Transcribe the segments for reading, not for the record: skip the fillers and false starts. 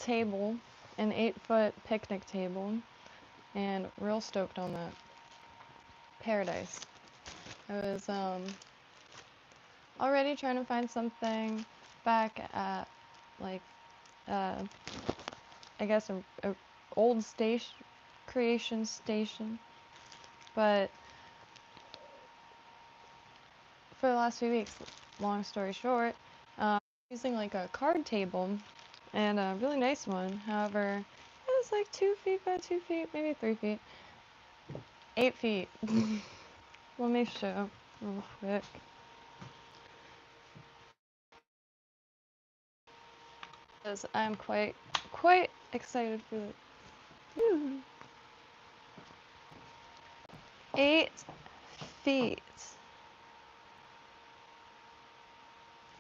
table, an 8-foot picnic table, and real stoked on that. Paradise. I was already trying to find something back at like I guess a old station, creation station, but for the last few weeks, long story short, using like a card table, and a really nice one. However, it was like 2 feet by 2 feet, maybe 3 feet, 8 feet. Let me show real quick. Because I'm quite excited for the 8 feet.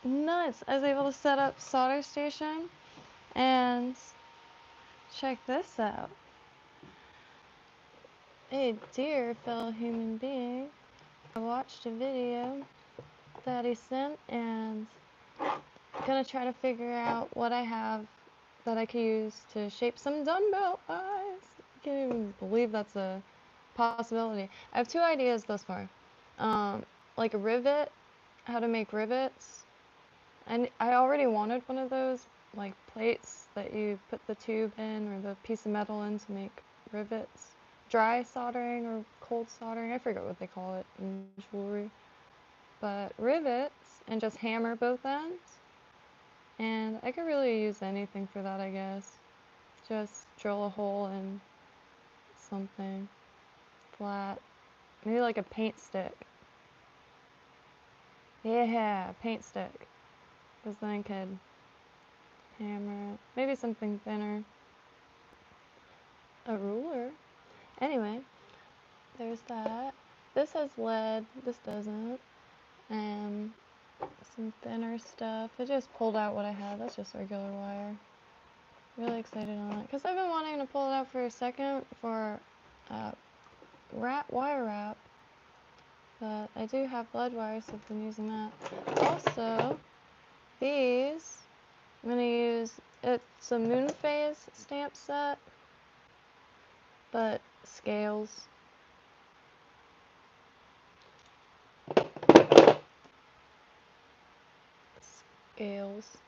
Nuts! I was able to set up solder station, and check this out. Hey dear fellow human being, I watched a video that he sent, and gonna try to figure out what I have that I could use to shape some dumbbell eyes. I can't even believe that's a possibility. I have 2 ideas thus far. Like a rivet, how to make rivets. And I already wanted one of those, like plates that you put the tube in or the piece of metal in to make rivets. Dry soldering or cold soldering, I forget what they call it in jewelry. But rivets, and just hammer both ends. And I could really use anything for that, I guess. Just drill a hole in something flat. Maybe like a paint stick. Yeah, paint stick. Because then I could hammer it. Maybe something thinner. A ruler. Anyway, there's that. This has lead. This doesn't. And some thinner stuff. I just pulled out what I had. That's just regular wire. Really excited on it. Because I've been wanting to pull it out for a second for wire wrap. But I do have lead wire, so I've been using that. Also, these, I'm going to use, it's a moon phase stamp set, but scales. Scales.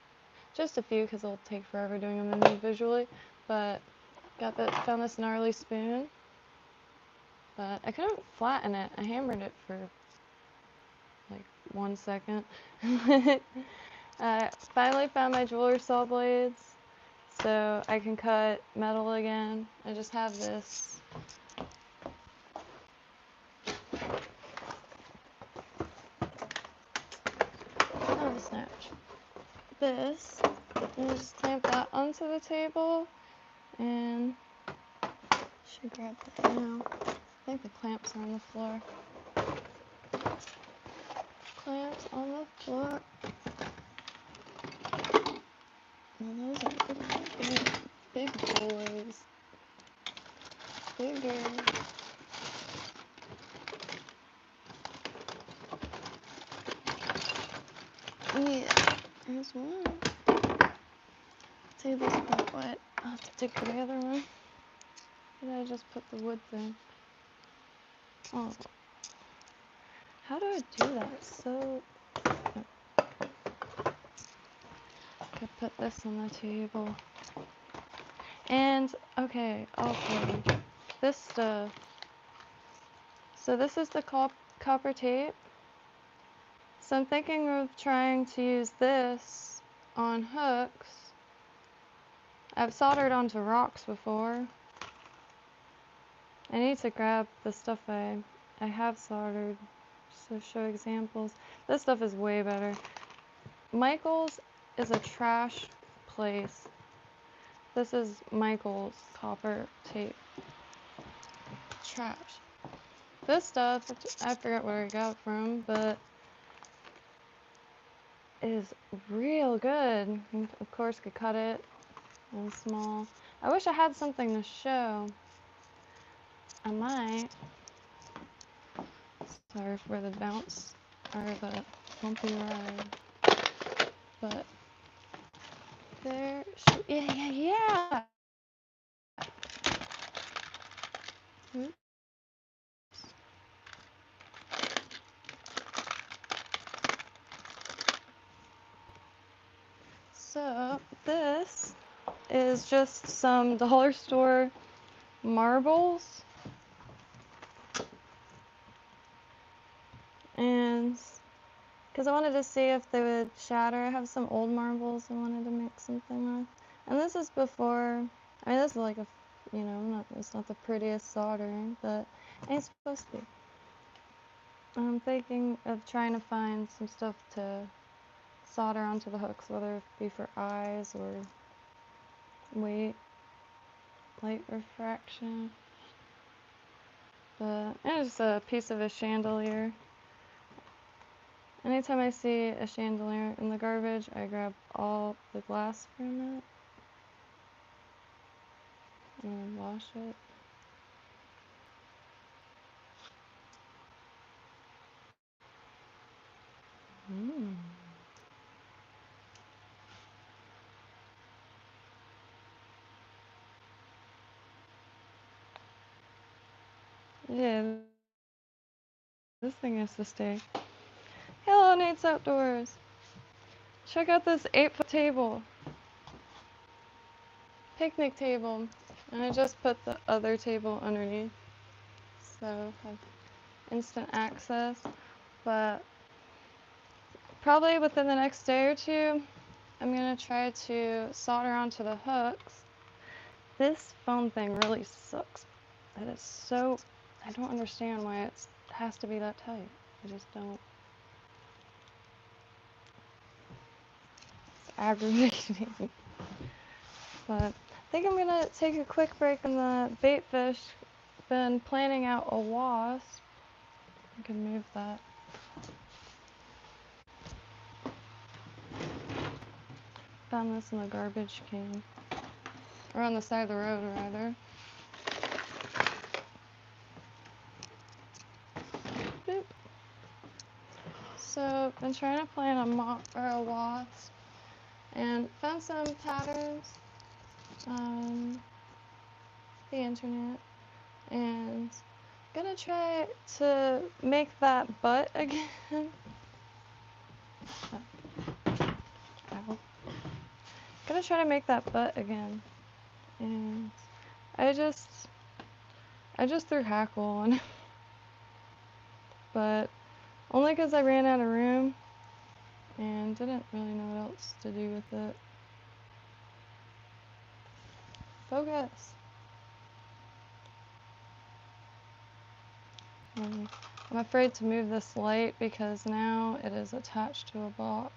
Just a few, because it'll take forever doing them individually, but found this gnarly spoon, but I couldn't flatten it. I hammered it for like 1 second. I finally found my jeweler saw blades, so I can cut metal again. I just have this snatch. This, and just clamp that onto the table, and should grab that now. I think the clamps are on the floor. Clamps on the floor. Well, those are big boys. Bigger. Yeah, there's one. Table's quite wet. I'll have to dig for the other one. Did I just put the wood thing? Oh. How do I do that? So. I put this on the table. And, okay, also, this stuff. So, this is the copper tape. So, I'm thinking of trying to use this on hooks. I've soldered onto rocks before. I need to grab the stuff I have soldered just to show examples. This stuff is way better. Michael's is a trash place. This is Michael's copper tape. Trash. This stuff, I forget where I got it from, but is real good. You, of course, could cut it and small. I wish I had something to show. I might. Sorry for the bounce or the bumpy ride. But there. Yeah. Oops. So this is just some dollar store marbles, and because I wanted to see if they would shatter. I have some old marbles I wanted to make something with, and this is before. I mean, this is like a, it's not the prettiest soldering, but it's supposed to be. I'm thinking of trying to find some stuff to solder onto the hooks, whether it be for eyes or light refraction. But it's just a piece of a chandelier. Anytime I see a chandelier in the garbage, I grab all the glass from it and wash it. Yeah, this thing has to stay. Hello, Nate's Outdoors. Check out this 8-foot table. Picnic table. And I just put the other table underneath, so I have instant access. But probably within the next day or two, I'm gonna try to solder onto the hooks. This foam thing really sucks. It is so, I don't understand why it has to be that tight. I just don't. It's aggravating. But I think I'm gonna take a quick break on the bait fish. Been planning out a wasp. I can move that. Found this in the garbage can. Or on the side of the road, rather. Boop. So, been trying to plan a wasp. And found some patterns on the internet. And gonna try to make that butt again. Ow. Gonna try to make that butt again. And I just threw hackle on it. But only because I ran out of room and didn't really know what else to do with it. Focus. I'm afraid to move this light because now it is attached to a box.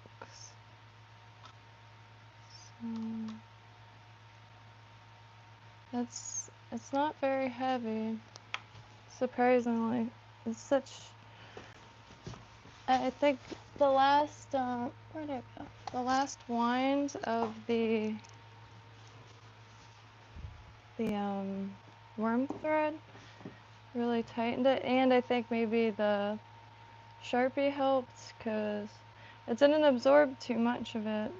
So it's not very heavy, surprisingly. It's such, I think the last, where'd it go? The last wind of the worm thread really tightened it, and I think maybe the Sharpie helped because it didn't absorb too much of it.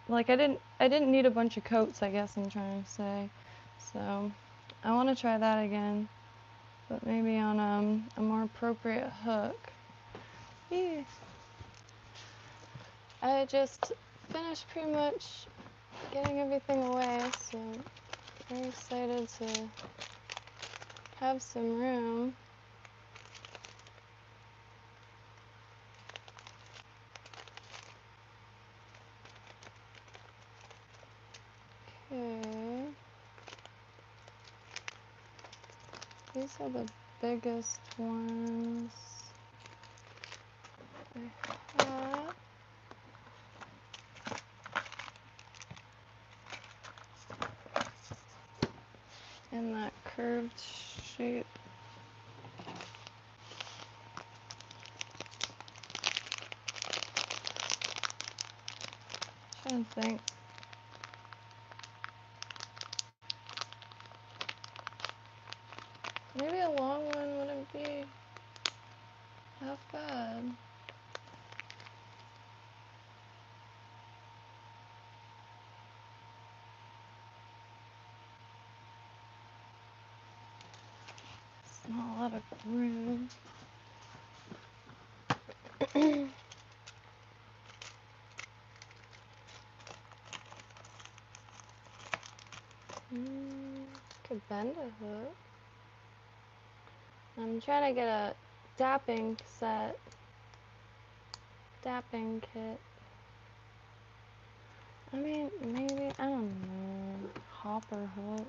Like I didn't need a bunch of coats, I guess I'm trying to say. So I want to try that again, but maybe on a more appropriate hook. Yeah. I just finished pretty much getting everything away, so very excited to have some room. Okay. These are the biggest ones I have. In that curved shape. Trying to think. Maybe a long one wouldn't be half bad. Not a lot of room. Could bend a hook. I'm trying to get a dapping set. Dapping kit. I mean, maybe, I don't know. Hopper hook.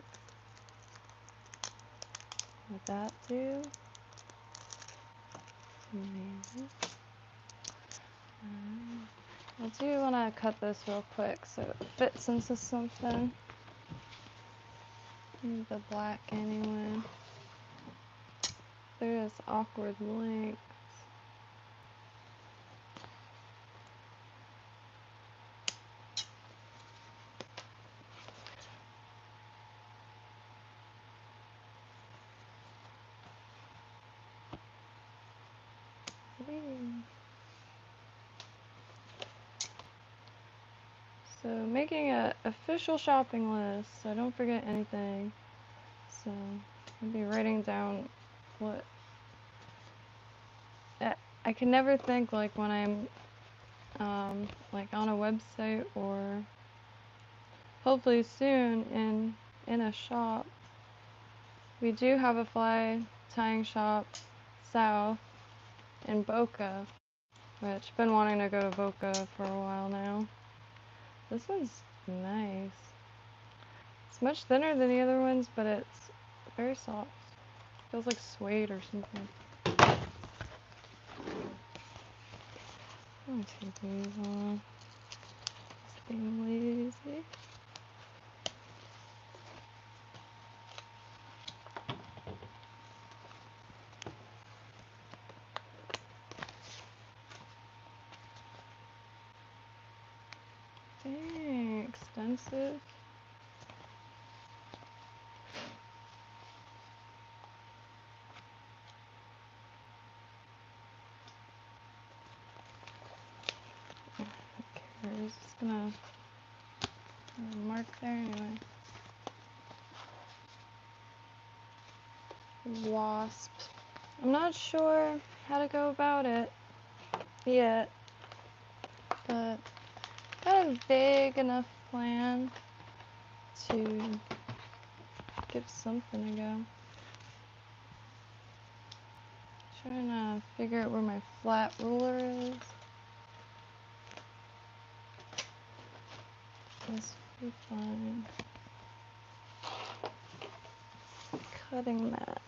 Would that do? Maybe. I do want to cut this real quick so it fits into something. Need the black anyway. There's awkward length. So making an official shopping list so I don't forget anything. So I'll be writing down what I can never think like when I'm like on a website or hopefully soon in a shop. We do have a fly tying shop south in Boca, which I've been wanting to go to Boca for a while now. This one's nice. It's much thinner than the other ones, but it's very soft. Feels like suede or something. I'm gonna take these on. Just being lazy. Dang, extensive. Okay, we're just gonna mark there anyway. Wasp. I'm not sure how to go about it yet, but got a vague enough plan to give something a go. Trying to figure out where my flat ruler is. This will be fine. Cutting mat.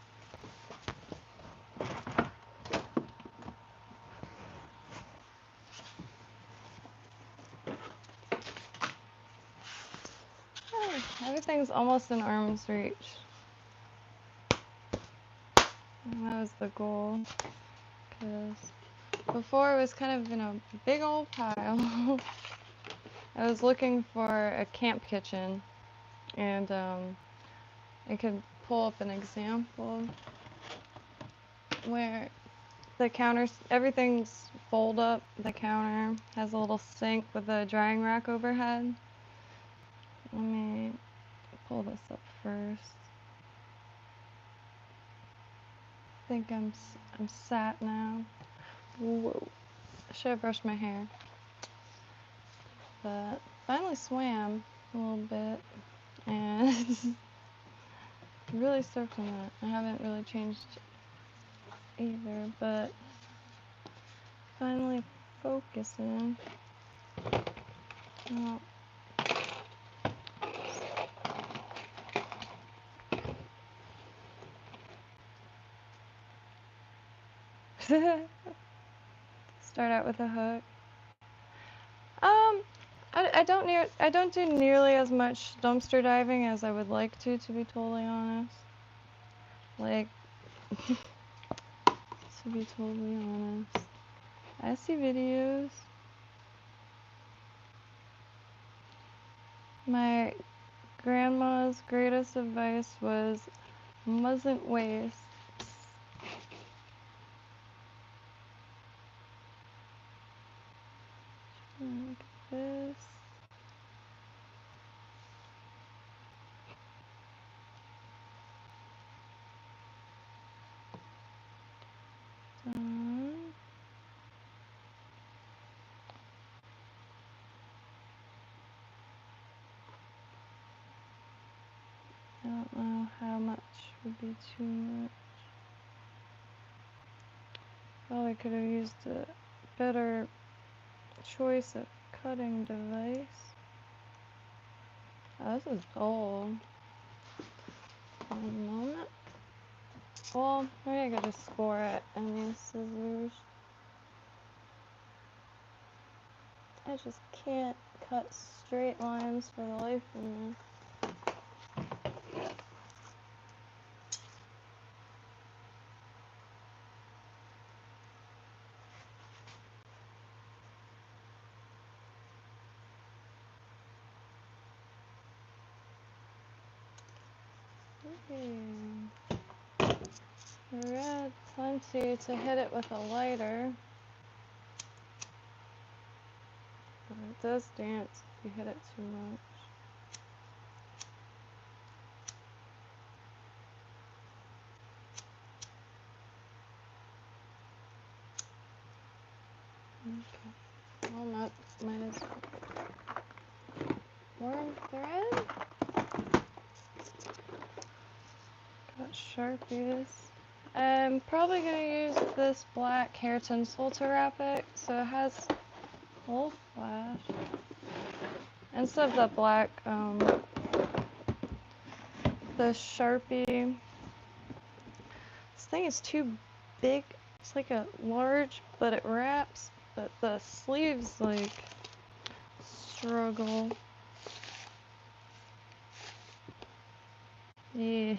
Oh, everything's almost in arm's reach. And that was the goal. Because before it was kind of in a big old pile. I was looking for a camp kitchen, and I could pull up an example where the counters, everything's fold up. The counter has a little sink with a drying rack overhead. Let me pull this up first. I think I'm sat now. Whoa, I should have brushed my hair. But finally swam a little bit and really stoked on that. I haven't really changed either, but finally focusing. Oh. Start out with a hook. I don't do nearly as much dumpster diving as I would like to be totally honest. Like, to be totally honest, I see videos. My grandma's greatest advice was mustn't waste. Look at this. I don't know how much would be too much. Probably could have used a better choice of cutting device. Oh, this is gold. One moment. Well, maybe I could just score it and use scissors. I just can't cut straight lines for the life of me. Okay. Red, plenty to hit it with a lighter. But it does dance if you hit it too much. Okay. Well, might as well. Worm thread. Got Sharpies. I'm probably going to use this black hair tinsel to wrap it, so it has a little flash. Instead of the black, the Sharpie. This thing is too big. It's like a large, but it wraps, but the sleeves like struggle. Yeah.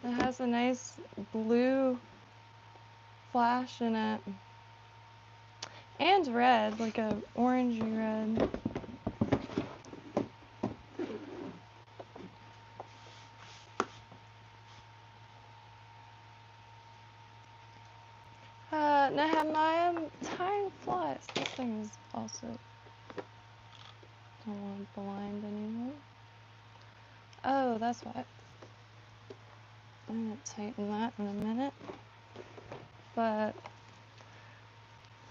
It has a nice blue flash in it. And red, like a orangey red. Now my time flies. This thing is also don't want blind anymore. Oh, that's why. I'm gonna tighten that in a minute. But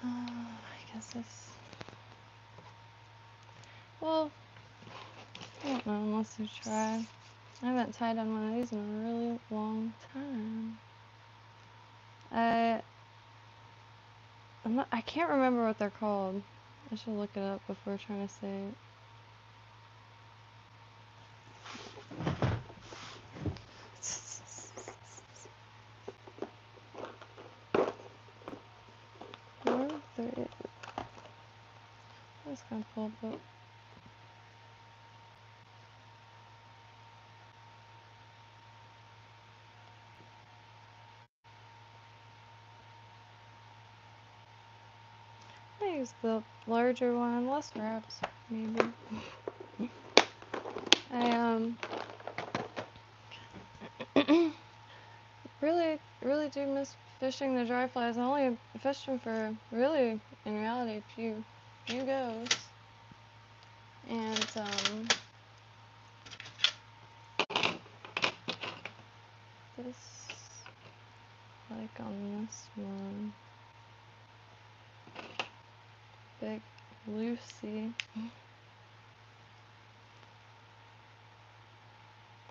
I guess this. Well, I don't know unless you try. I haven't tied on one of these in a really long time. I can't remember what they're called. I should look it up before trying to say it. I'm just gonna pull up. I use the larger one, less wraps, maybe. I really do miss fishing the dry flies. I only fished them for really, in reality, a few goes. And this, like on this one, big Lucy.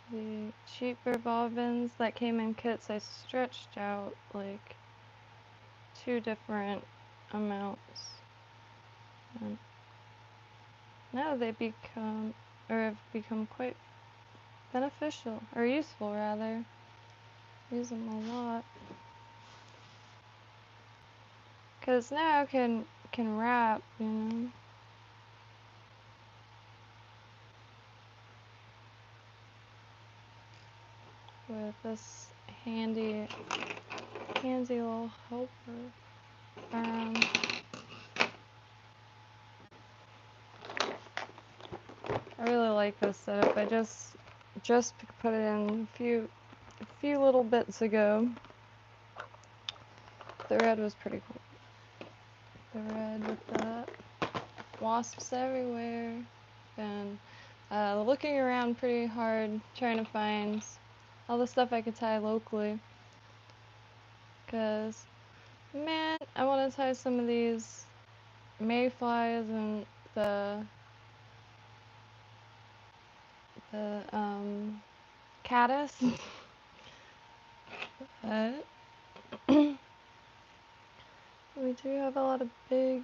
The cheaper bobbins that came in kits, I stretched out like 2 different amounts. And now they have become quite beneficial, or useful rather. Use them a lot. Cause now I can wrap, you know. With this handy little helper. I really like this setup. I just put it in a few little bits ago. The red was pretty cool. The red with the wasps everywhere. And looking around pretty hard, trying to find all the stuff I could tie locally. Cause man, I want to tie some of these mayflies and the the caddis. But we do have a lot of big,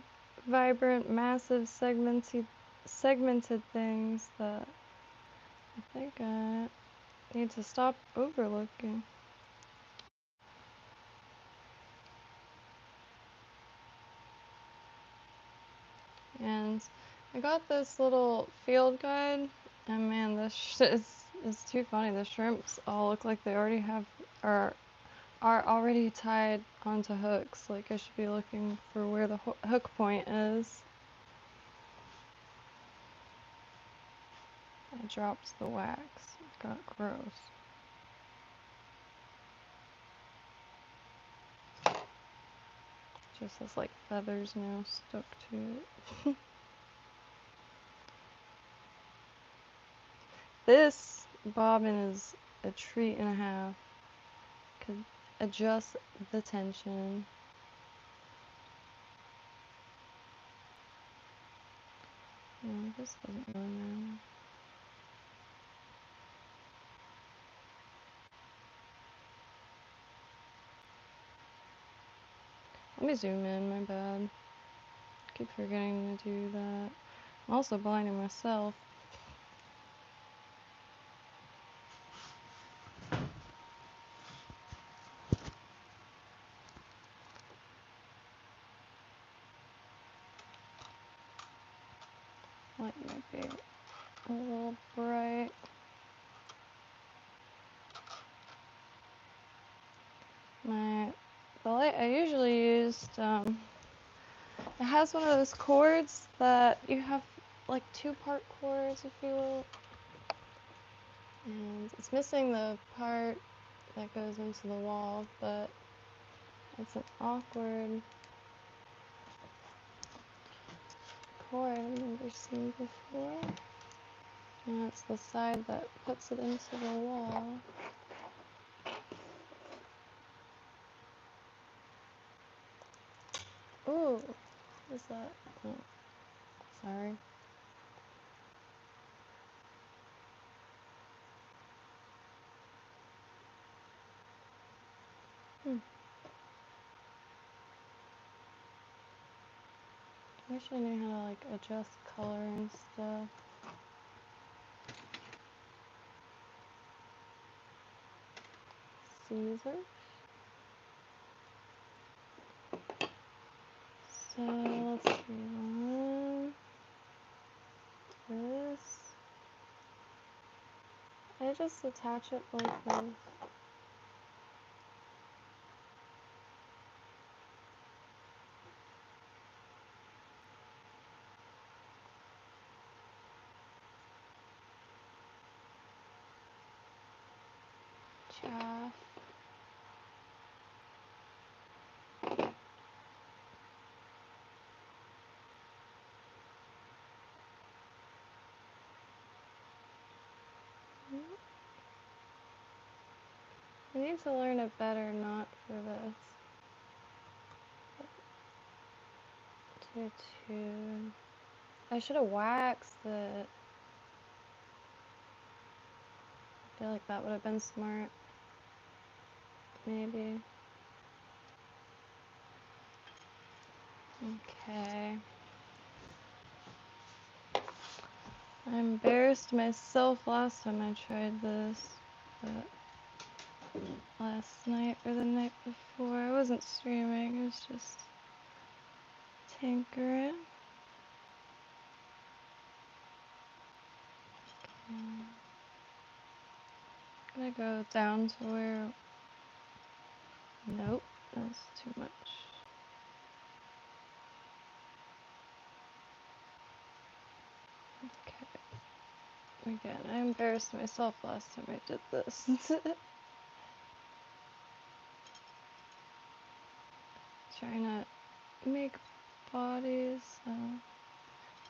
vibrant, massive, segmented things that I think I need to stop overlooking. And I got this little field guide, and man, this shit is too funny. The shrimps all look like they already have, or are already tied onto hooks. Like I should be looking for where the hook point is. I dropped the wax. It got gross. Just has like feathers now stuck to it. This bobbin is a treat and a half. Could adjust the tension. No, this doesn't really matter. Let me zoom in, my bad. Keep forgetting to do that. I'm also blinding myself. Light might be a little bright. The light I usually used, it has one of those cords that you have, like 2-part cords, if you will. And it's missing the part that goes into the wall, but it's an awkward cord I've never seen before. And it's the side that puts it into the wall. Ooh, what is that? Oh, sorry. I wish I knew how to like adjust color and stuff. Caesar. So let's see, this. I just attach it like this. Chaff. I need to learn a better knot for this. I should have waxed it. I feel like that would have been smart. Maybe. Okay. I embarrassed myself last time I tried this, but last night or the night before, I wasn't streaming, I was just tinkering. I'm gonna go down to where, nope, that's too much. Okay. Again, I embarrassed myself last time I did this. Trying to make bodies,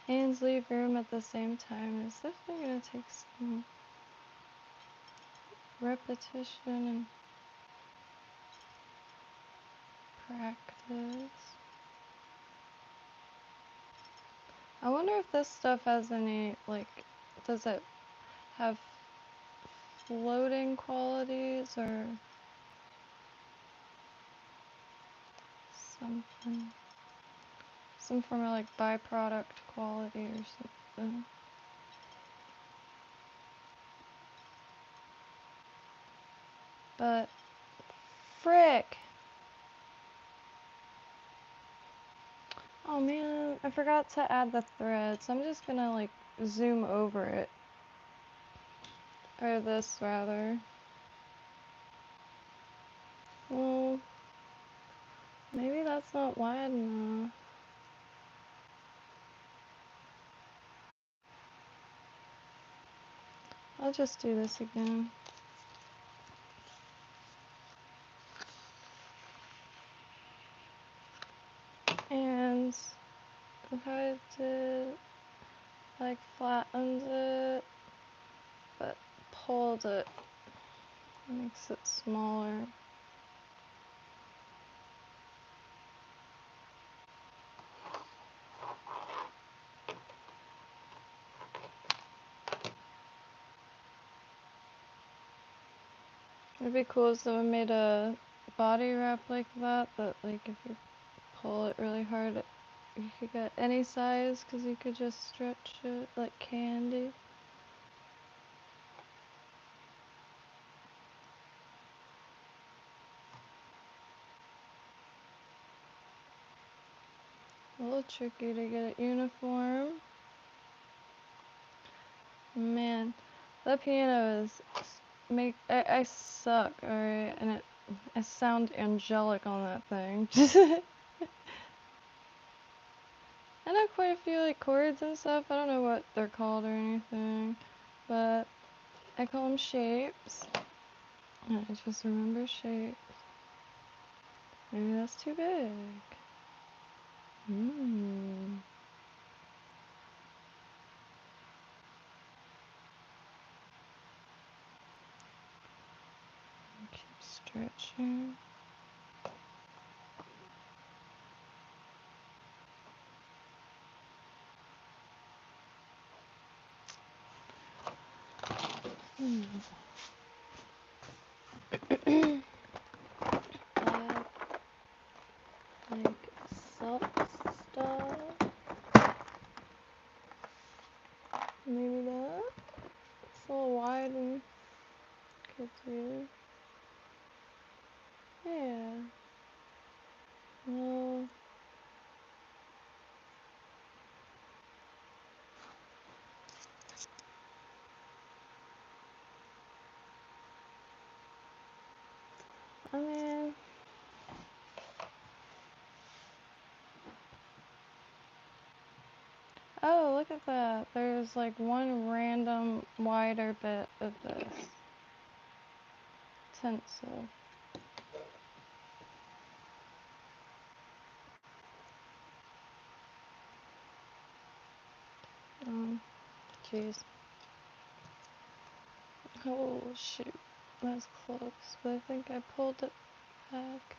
hands leave room at the same time is definitely gonna take some repetition and practice. I wonder if this stuff has any, like, does it have floating qualities or something. Some form of like byproduct quality or something. But frick! Oh man, I forgot to add the thread, so I'm just gonna like zoom over it. Or this rather. Well, maybe that's not wide enough. I'll just do this again. And if I did like flattened it, but pulled it, makes it smaller. It'd be cool if someone made a body wrap like that, like if you pull it really hard, you could get any size because you could just stretch it like candy. A little tricky to get it uniform. Man, that piano is I suck, alright, and I sound angelic on that thing. I know quite a few like chords and stuff. I don't know what they're called or anything, but I call them shapes. And I just remember shapes. Maybe that's too big. Keep stretching. Like sock style. Maybe that. It's a little wide and could do. Yeah. Well. I mean. Oh, look at that. There's like one random wider bit of this tinsel. Jeez. Oh, shoot. That's close, but I think I pulled it back.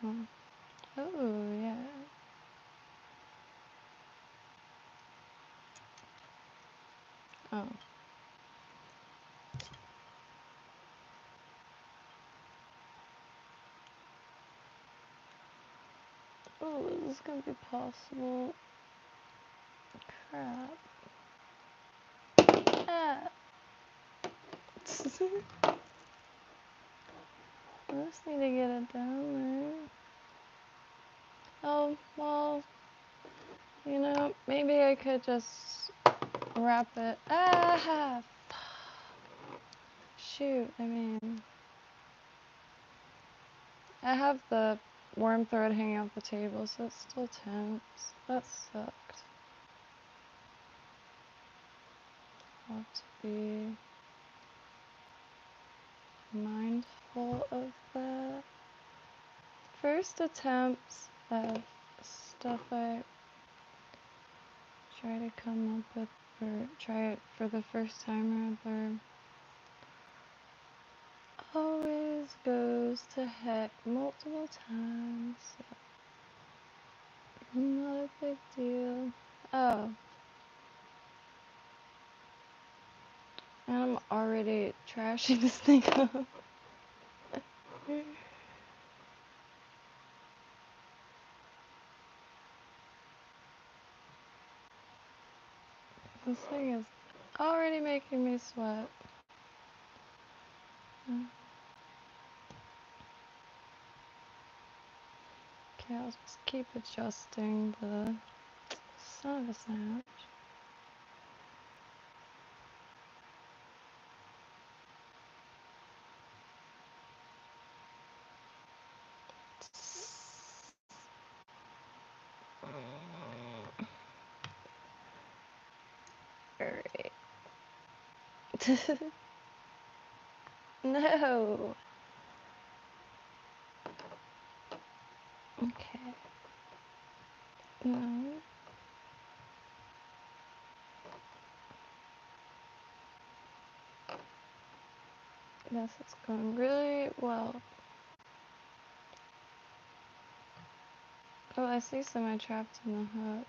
Oh. Oh, yeah. Oh. Oh, is this gonna be possible? Crap. Ah. I just need to get it down there. Oh, well, you know, maybe I could just wrap it. Ah! Shoot, I mean, I have the worm thread hanging off the table, so it's still tense. That sucked. I'll have to be mindful. couple of the first attempts of stuff I try to come up with or try it for the first time rather always goes to heck multiple times. So not a big deal. Oh. And I'm already trashing this thing up. This thing is already making me sweat. Okay, I'll just keep adjusting the son of a snatch. Alright. No. Okay. No. This is going really well. Oh, I see somebody trapped in the hut.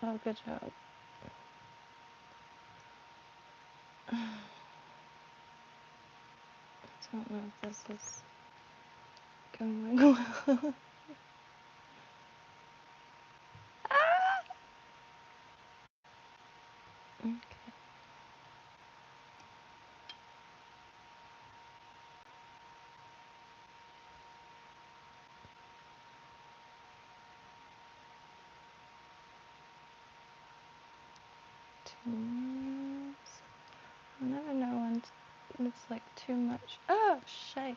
Oh, good job. I don't know if this is going well. Ah! Okay. Two more. I never know when it's like too much. Oh, shit.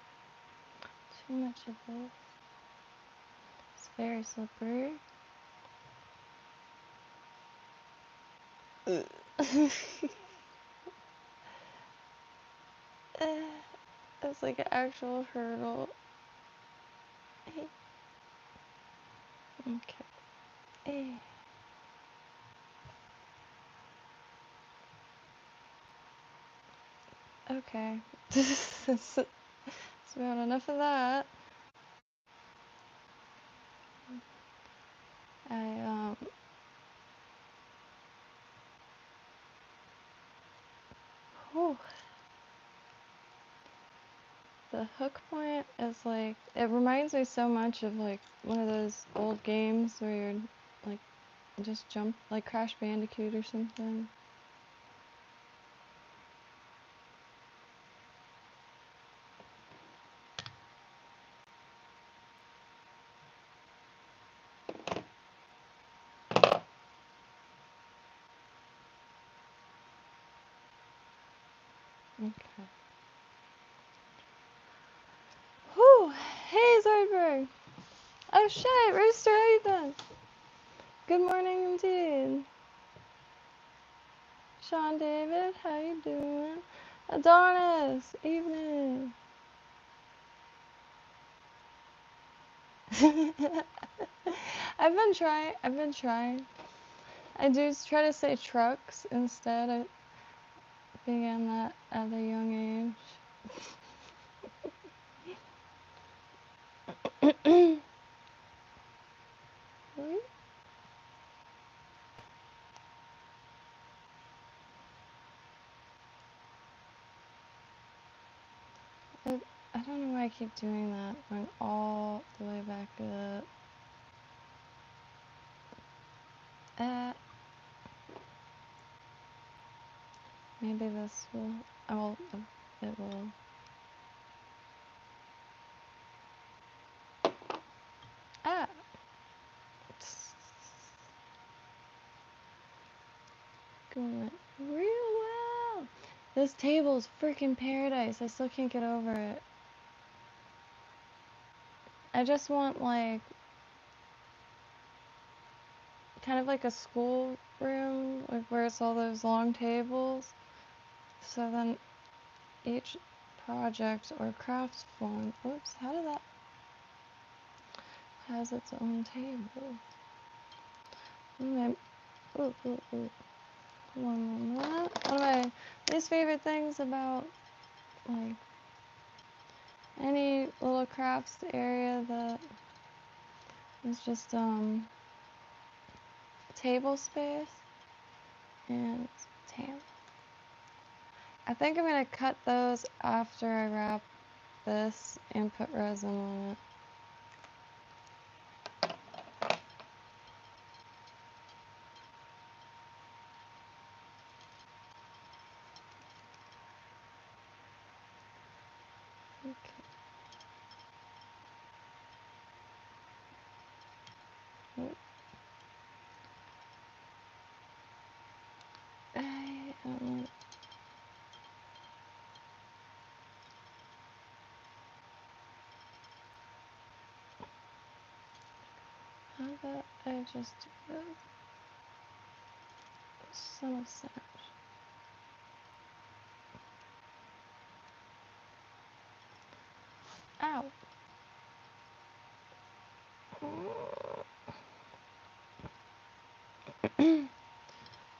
Too much of this. It's very slippery. It's like an actual hurdle. Okay. Okay. That's about enough of that. Whew. The hook point is like, it reminds me so much of like one of those old games where you're like just jump, like Crash Bandicoot or something. Okay. Whew! Hey, Zoidberg! Oh shit, Rooster, how you doing? Good morning indeed. Sean David, how you doing? Adonis, evening. I've been trying. I do try to say trucks instead. I began that at a young age. I don't know why I keep doing that. Going all the way back up. Maybe this will. Oh, it will. Ah! Going real well. This table is freaking paradise. I still can't get over it. I just want like kind of like a school room, like where it's all those long tables. So then each project or craft form, oops, how did that, has its own table. Ooh, ooh, ooh. One of my least favorite things about like any little crafts area that is just table space and table. I think I'm gonna cut those after I wrap this and put resin on it. How about I just do some of that? Ow!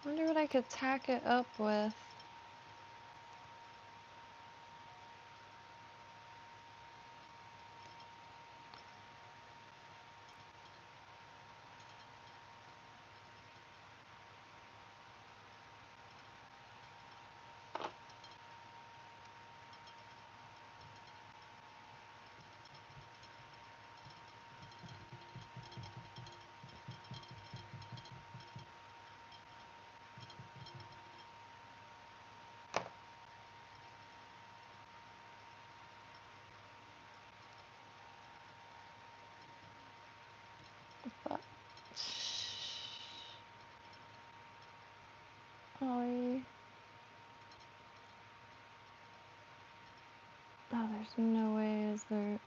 Wonder what I could tack it up with. But oh, there's no way, is there?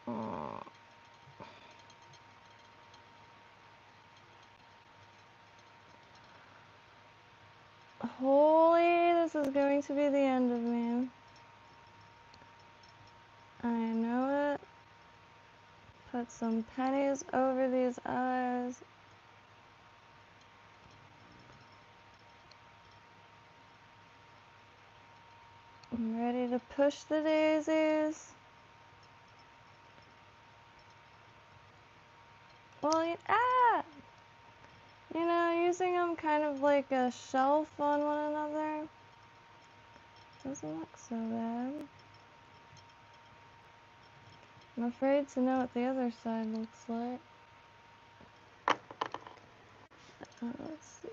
Oh. Holy, this is going to be the end of me. I know it. Put some pennies over these eyes. I'm ready to push the daisies. Well, you know, using them kind of like a shelf on one another doesn't look so bad. I'm afraid to know what the other side looks like. Let's see.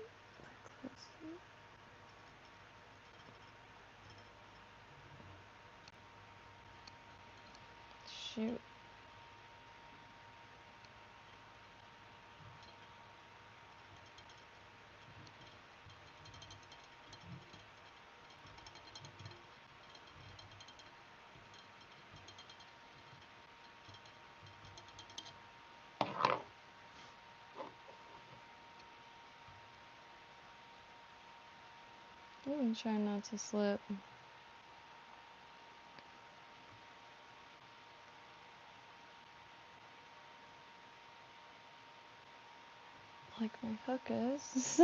Shoot. I'm trying not to slip. Like my hook is.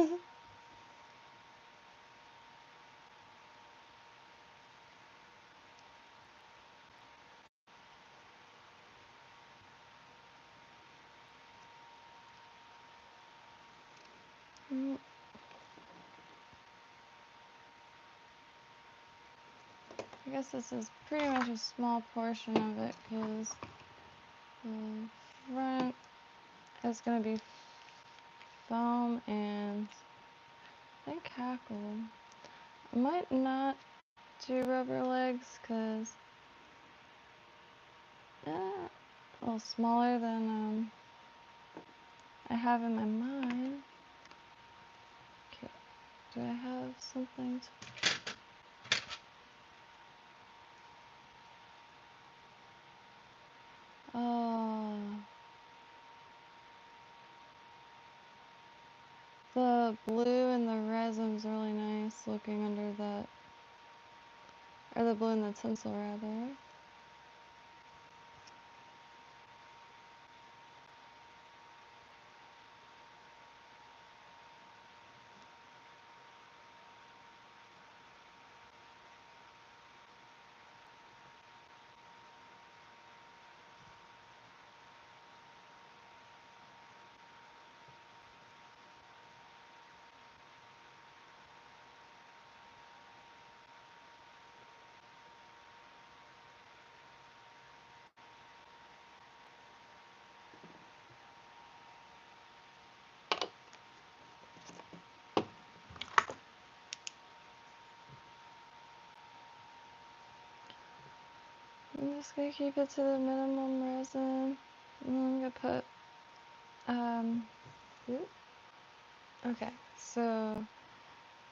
I guess this is pretty much a small portion of it because the front is going to be foam and I think hackle. I might not do rubber legs because a little smaller than I have in my mind. Okay, do I have something to... Oh, The blue and the resin's really nice looking under that, or the blue and the tinsel rather. I'm just gonna keep it to the minimum resin. And then I'm gonna put, oop. Okay, so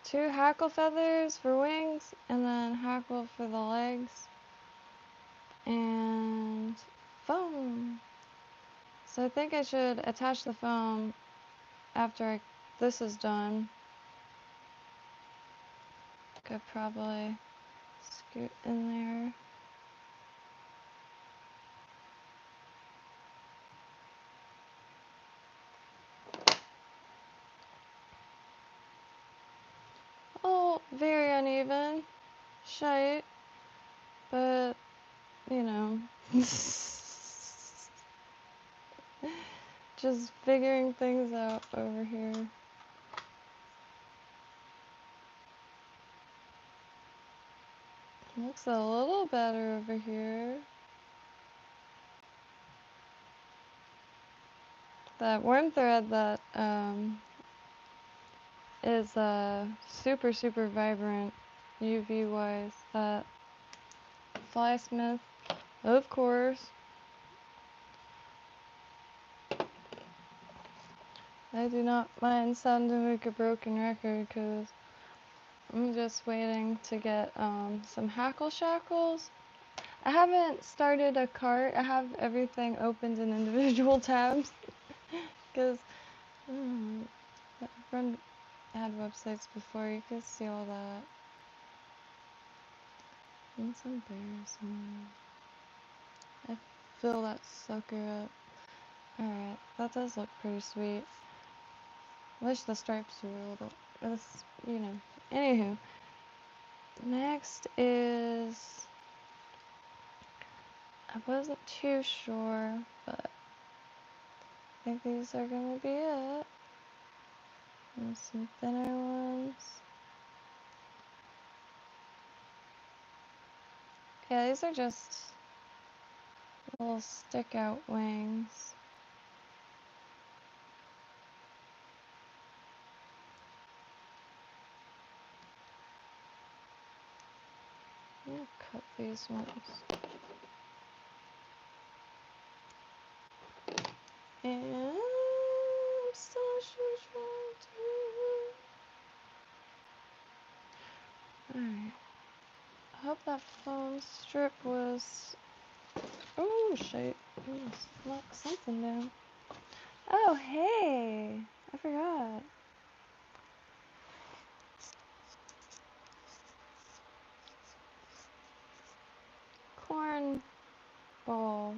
2 hackle feathers for wings, and then hackle for the legs, and foam. So I think I should attach the foam after this is done. Could probably scoot in there. Oh, very uneven. Shite. But, you know. Just figuring things out over here. Looks a little better over here. That worm thread that is super, super vibrant UV wise. That Flysmith, of course. I do not mind sounding like a broken record because I'm just waiting to get some hackle shackles. I haven't started a cart. I have everything opened in individual tabs because I've had websites before. You can see all that. And some bears. I fill that sucker up. Alright, that does look pretty sweet. Wish the stripes were a little, you know. Anywho, next is, I wasn't too sure, but I think these are gonna be it. And some thinner ones. Yeah, these are just little stick out wings. I'm gonna cut these ones. And I'm still trying to. Alright. I hope that foam strip was. Oh, shit. Knock something down. Oh, hey. I forgot. Corn ball.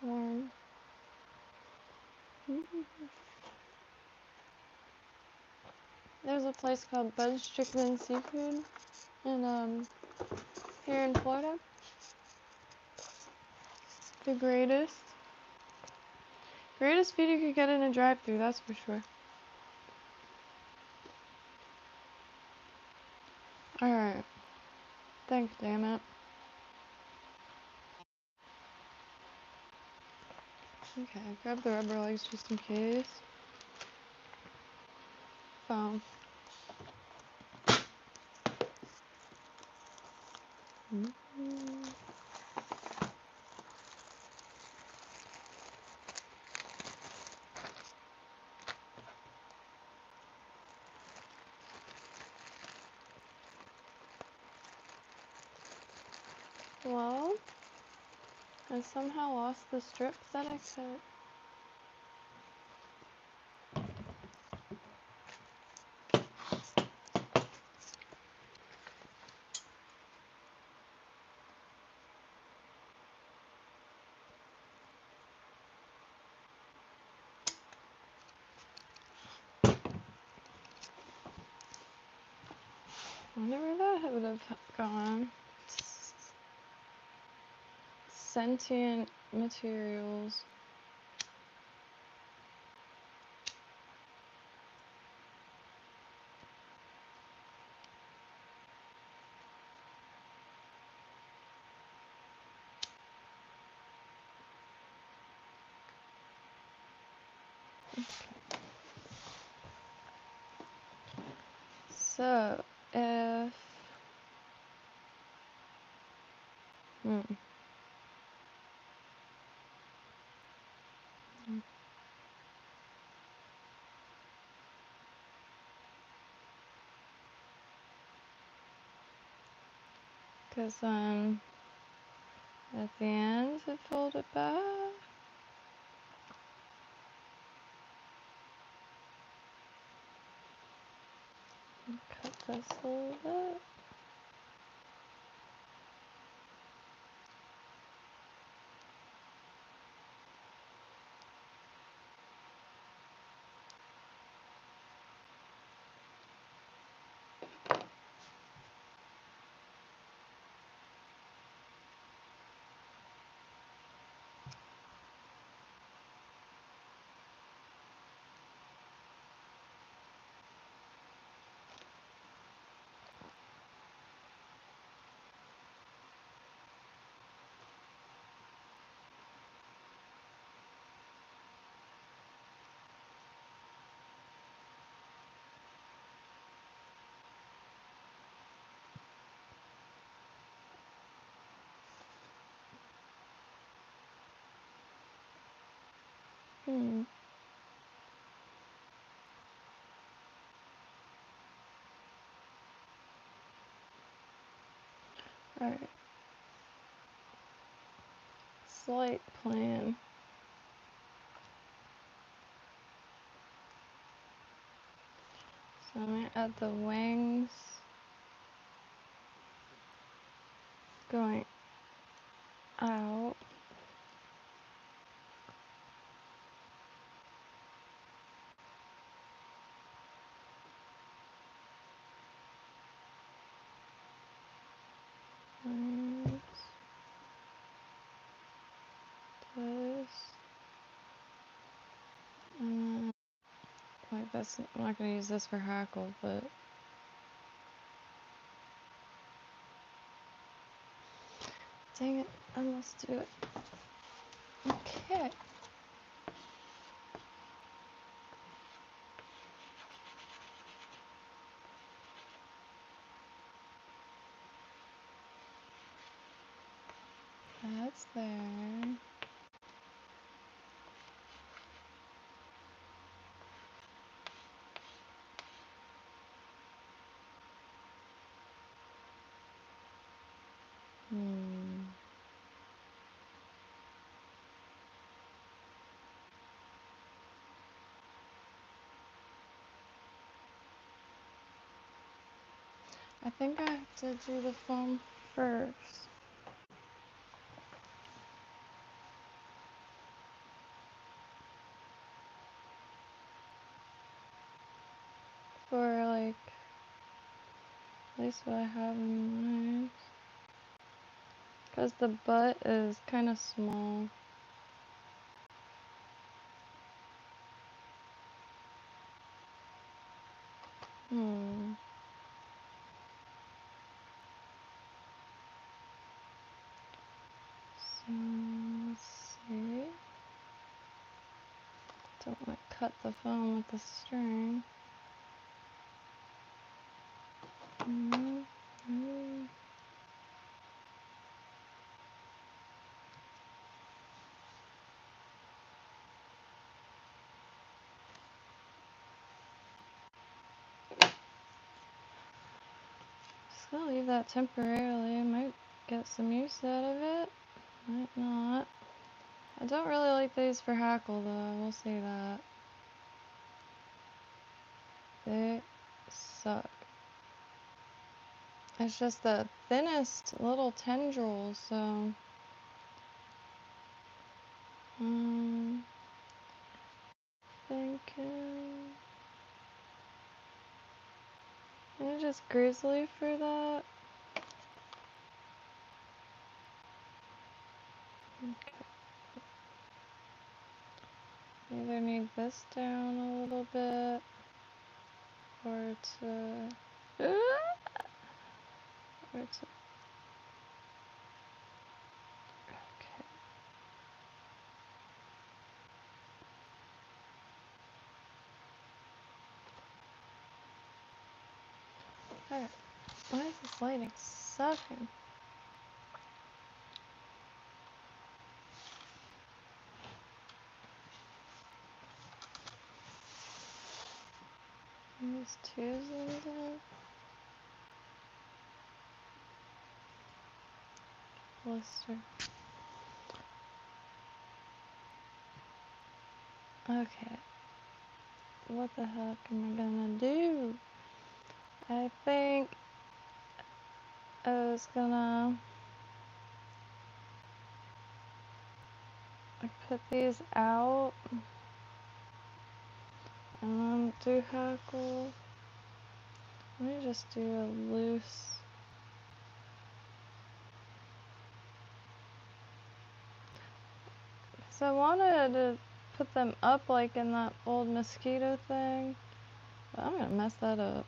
Corn. There's a place called Bud's Chicken and Seafood in here in Florida. The greatest food you could get in a drive-thru, that's for sure. Alright. Thanks, damn it. Okay, grab the rubber legs just in case. Foam. Well, I somehow lost the strips that I cut. I wonder where that would have gone. Sentient materials. So, if because then at the end it folded back. Cut this a little bit. Alright. Slight plan. So I'm going to add the wings going out. And this. And then, like this, I'm not going to use this for hackle, but dang it, I must do it. Okay. That's there. I think I have to do the foam first. For like, at least what I have in mind. Because the butt is kind of small. So, let's see. Don't want to cut the foam with the string. Just gonna leave that temporarily. I might get some use out of it. Might not. I don't really like these for hackle though, I will say that. They suck. It's just the thinnest little tendrils, so thinking maybe just grizzly for that. Okay. Either need this down a little bit or to or to okay. Alright. Why is this lighting sucking? These twos in there. Blister. Okay. What the heck am I gonna do? I think I was gonna put these out and then do hackle. Let me just do a loose. So I wanted to put them up like in that old mosquito thing, but I'm gonna mess that up.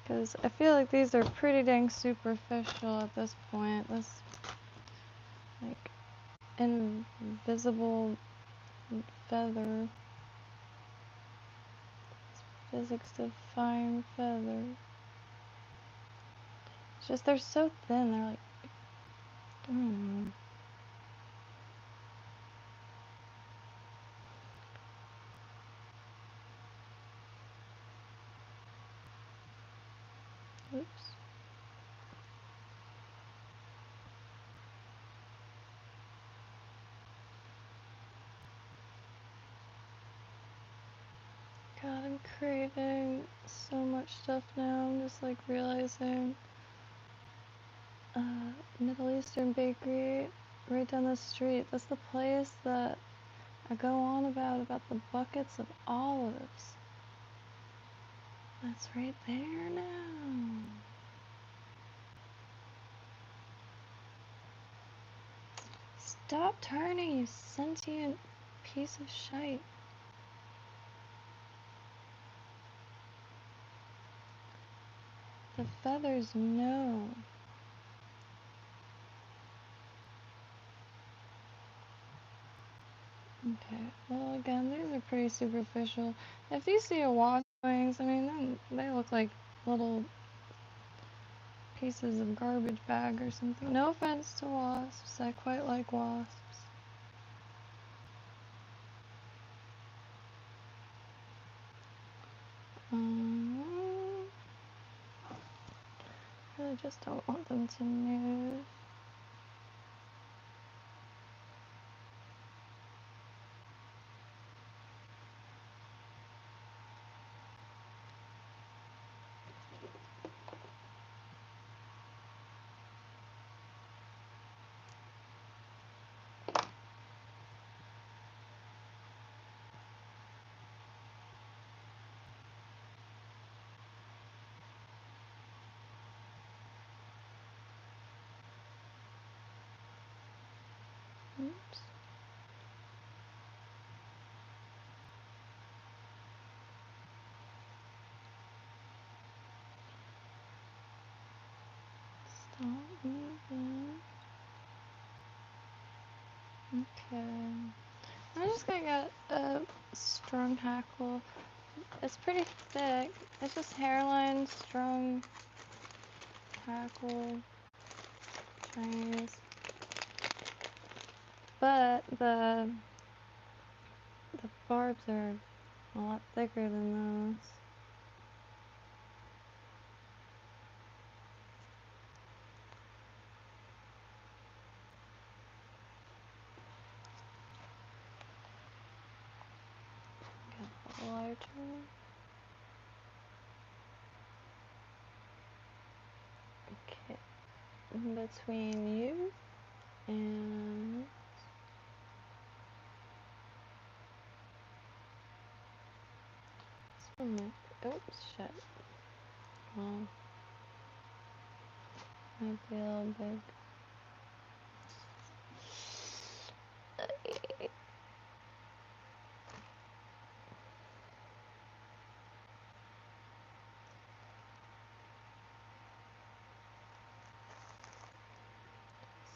Because I feel like these are pretty dang superficial at this point. This, like, invisible feather. Physics define feather. It's just they're so thin, they're like, I don't know. Oops. God, I'm craving so much stuff now. I'm just like realizing Middle Eastern bakery right down the street. That's the place that I go on about the buckets of olives. That's right there now. Stop turning, you sentient piece of shite. The feathers know. Okay, well again, these are pretty superficial. If you see a wasp wings, I mean, then they look like little pieces of garbage bag or something. No offense to wasps, I quite like wasps. I just don't want them to move. Oops. Stop moving. Okay. I'm just gonna get a strung hackle. It's pretty thick. It's just hairline, strung hackle, Chinese. But the barbs are a lot thicker than those. larger. Okay, between you and oops, shit. Well, might be a little big.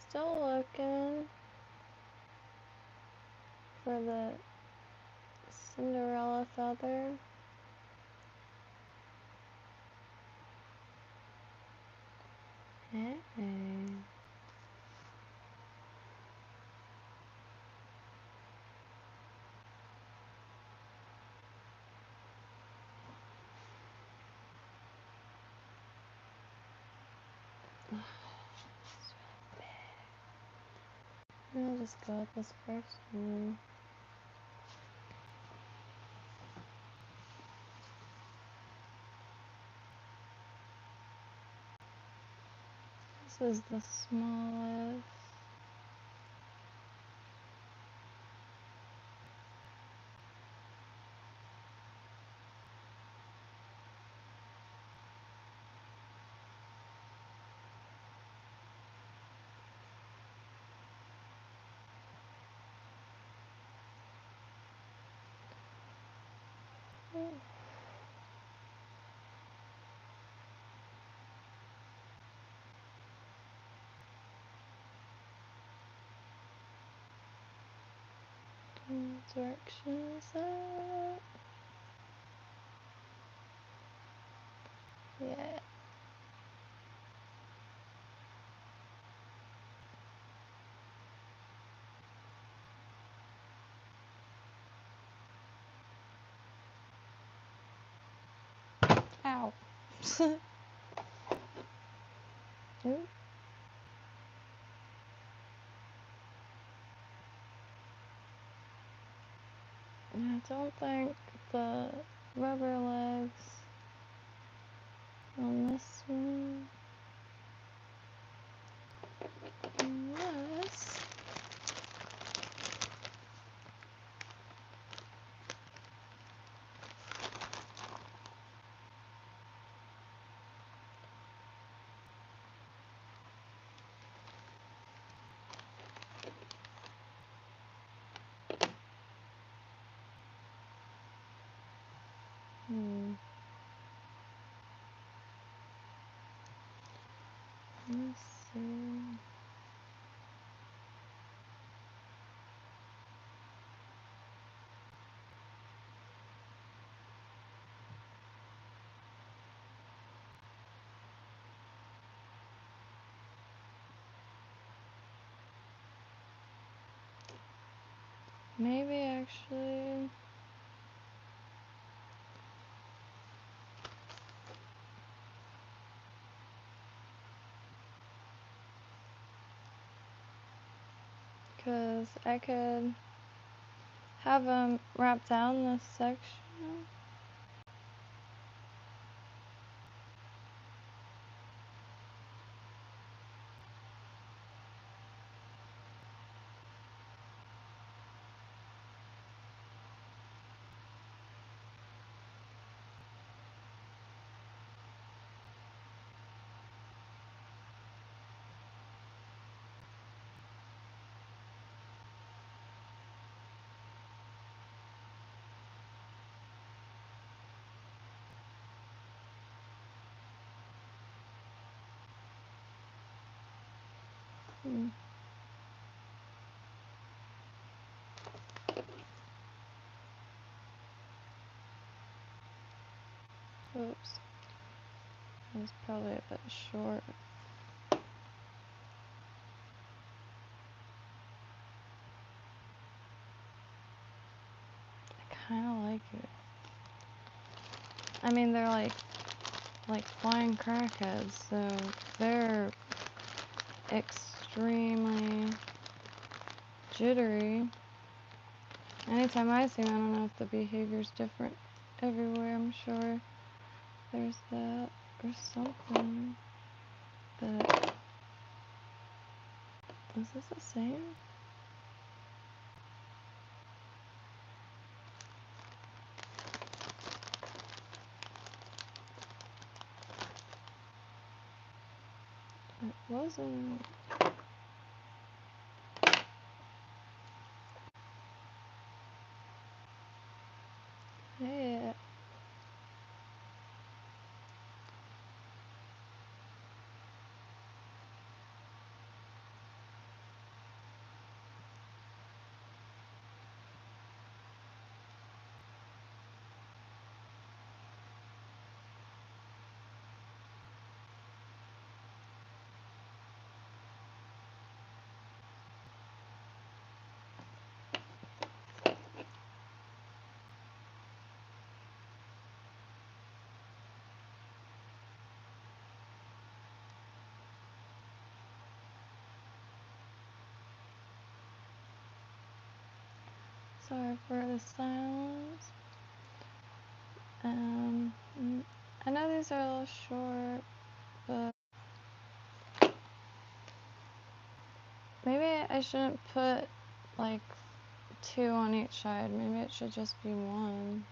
Still looking for the Cinderella feather. Hey. I'll just go with this first one. This is the smallest. Direction is up. Yeah. Ow. Nope. I don't think the rubber legs on this one. Unless let's see. Maybe actually. Because I could have them wrap down this section. Oops. That was probably a bit short. I kind of like it. I mean, they're like flying crackheads, so they're extremely jittery. Anytime I see them, I don't know if the behavior's different everywhere, I'm sure. There's that or something. But is this the same? It wasn't. Yeah. Sorry for the silence. I know these are a little short, but maybe I shouldn't put like 2 on each side. Maybe it should just be 1.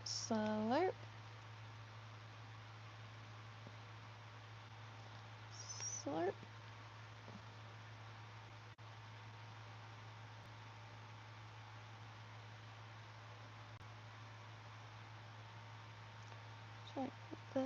Slurp. Slurp. Like this.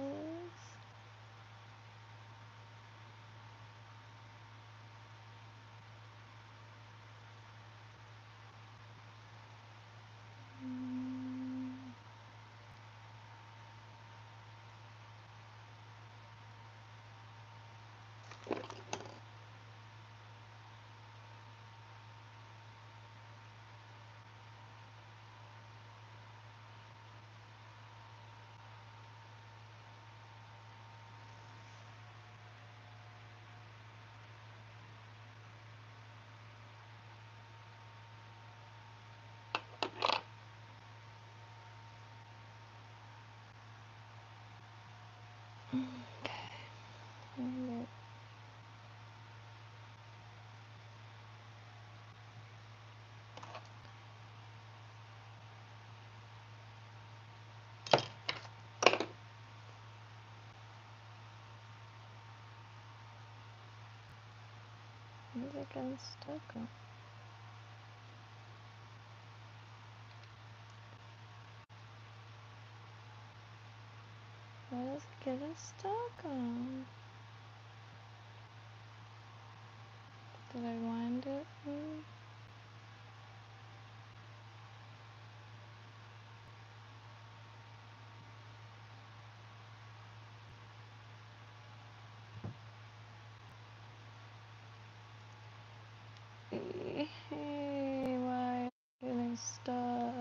Okay. Where's it getting stuck on? What is it getting stuck on? Did I wind it? Hey, why am I getting stuck?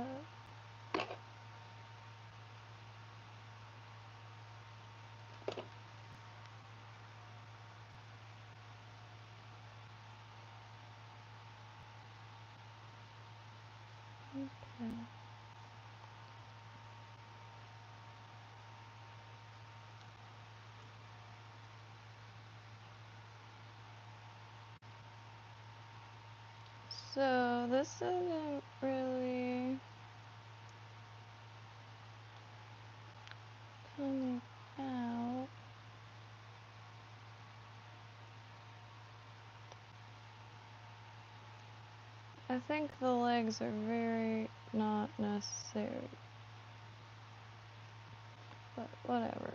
Okay. So this isn't really coming out. I think the legs are very not necessary, but whatever.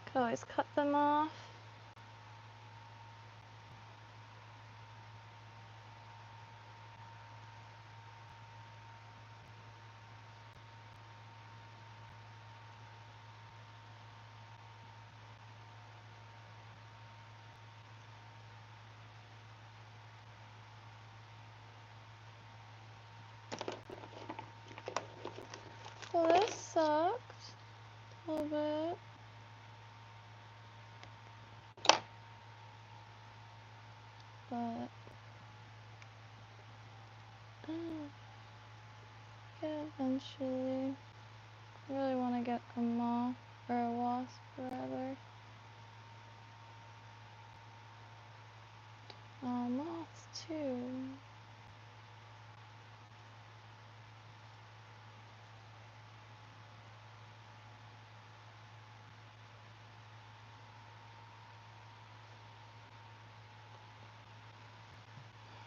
Could always cut them off. Well, this sucked a little bit. but yeah, eventually. I really want to get a moth or a wasp rather. Moths too.